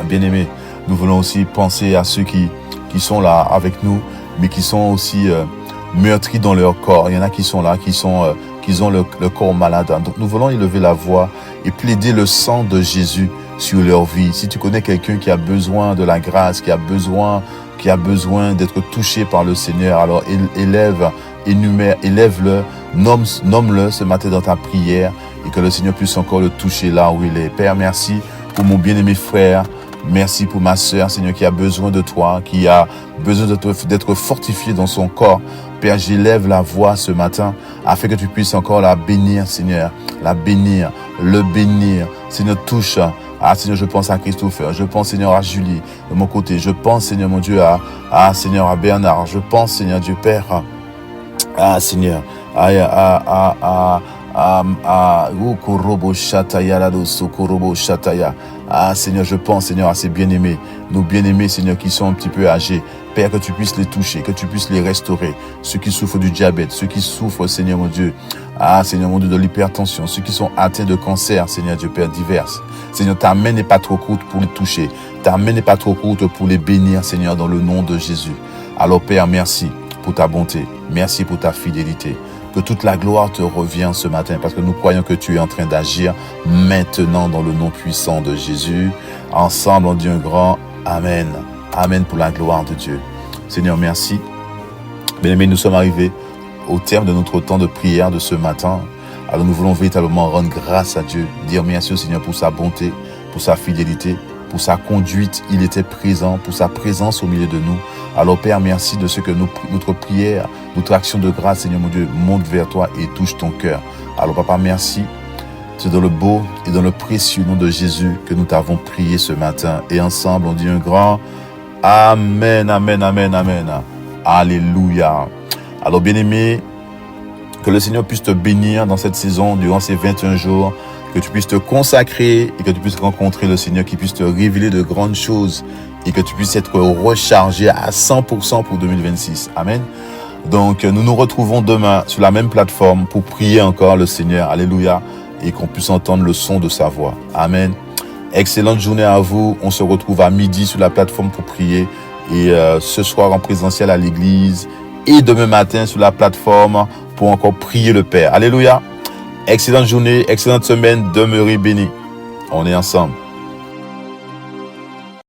Bien-aimés, nous voulons aussi penser à ceux qui sont là avec nous, mais qui sont aussi meurtris dans leur corps. Il y en a qui sont là, qui ont le corps malade. Donc nous voulons élever la voix et plaider le sang de Jésus sur leur vie. Si tu connais quelqu'un qui a besoin de la grâce, qui a besoin d'être touché par le Seigneur, alors élève-le, nomme-le ce matin dans ta prière et que le Seigneur puisse encore le toucher là où il est. Père, merci pour mon bien-aimé frère. Merci pour ma sœur, Seigneur, qui a besoin de toi, qui a besoin d'être fortifié dans son corps. Père, j'élève la voix ce matin afin que tu puisses encore la bénir, Seigneur. La bénir, le bénir. Seigneur, touche. Seigneur, je pense à Christopher. Je pense, Seigneur, à Julie de mon côté. Je pense, Seigneur, mon Dieu, Seigneur, à Bernard. Je pense, Seigneur, Dieu Père, Seigneur, Seigneur, je pense, Seigneur, à ces bien-aimés, nos bien-aimés, Seigneur, qui sont un petit peu âgés. Père, que tu puisses les toucher, que tu puisses les restaurer. Ceux qui souffrent du diabète, ceux qui souffrent, Seigneur, mon Dieu, Seigneur, mon Dieu, de l'hypertension, ceux qui sont atteints de cancer, Seigneur, Dieu Père, divers. Seigneur, ta main n'est pas trop courte pour les toucher. Ta main n'est pas trop courte pour les bénir, Seigneur, dans le nom de Jésus. Alors, Père, merci pour ta bonté. Merci pour ta fidélité. Que toute la gloire te revient ce matin parce que nous croyons que tu es en train d'agir maintenant dans le nom puissant de Jésus. Ensemble, on dit un grand Amen. Amen pour la gloire de Dieu. Seigneur, merci. Bien-aimés, nous sommes arrivés au terme de notre temps de prière de ce matin. Alors nous voulons véritablement rendre grâce à Dieu, dire merci au Seigneur pour sa bonté, pour sa fidélité, pour sa conduite. Il était présent, pour sa présence au milieu de nous. Alors Père, merci de ce que notre prière, notre action de grâce, Seigneur mon Dieu, monte vers toi et touche ton cœur. Alors Papa, merci. C'est dans le beau et dans le précieux nom de Jésus que nous t'avons prié ce matin. Et ensemble, on dit un grand Amen, Amen, Amen, Amen. Alléluia. Alors bien-aimé, que le Seigneur puisse te bénir dans cette saison, durant ces 21 jours, que tu puisses te consacrer et que tu puisses rencontrer le Seigneur, qui puisse te révéler de grandes choses et que tu puisses être rechargé à 100% pour 2026. Amen. Donc, nous nous retrouvons demain sur la même plateforme pour prier encore le Seigneur. Alléluia. Et qu'on puisse entendre le son de sa voix. Amen. Excellente journée à vous. On se retrouve à midi sur la plateforme pour prier. Et ce soir en présentiel à l'église. Et demain matin sur la plateforme pour encore prier le Père. Alléluia. Excellente journée, excellente semaine. Demeurez bénis. On est ensemble.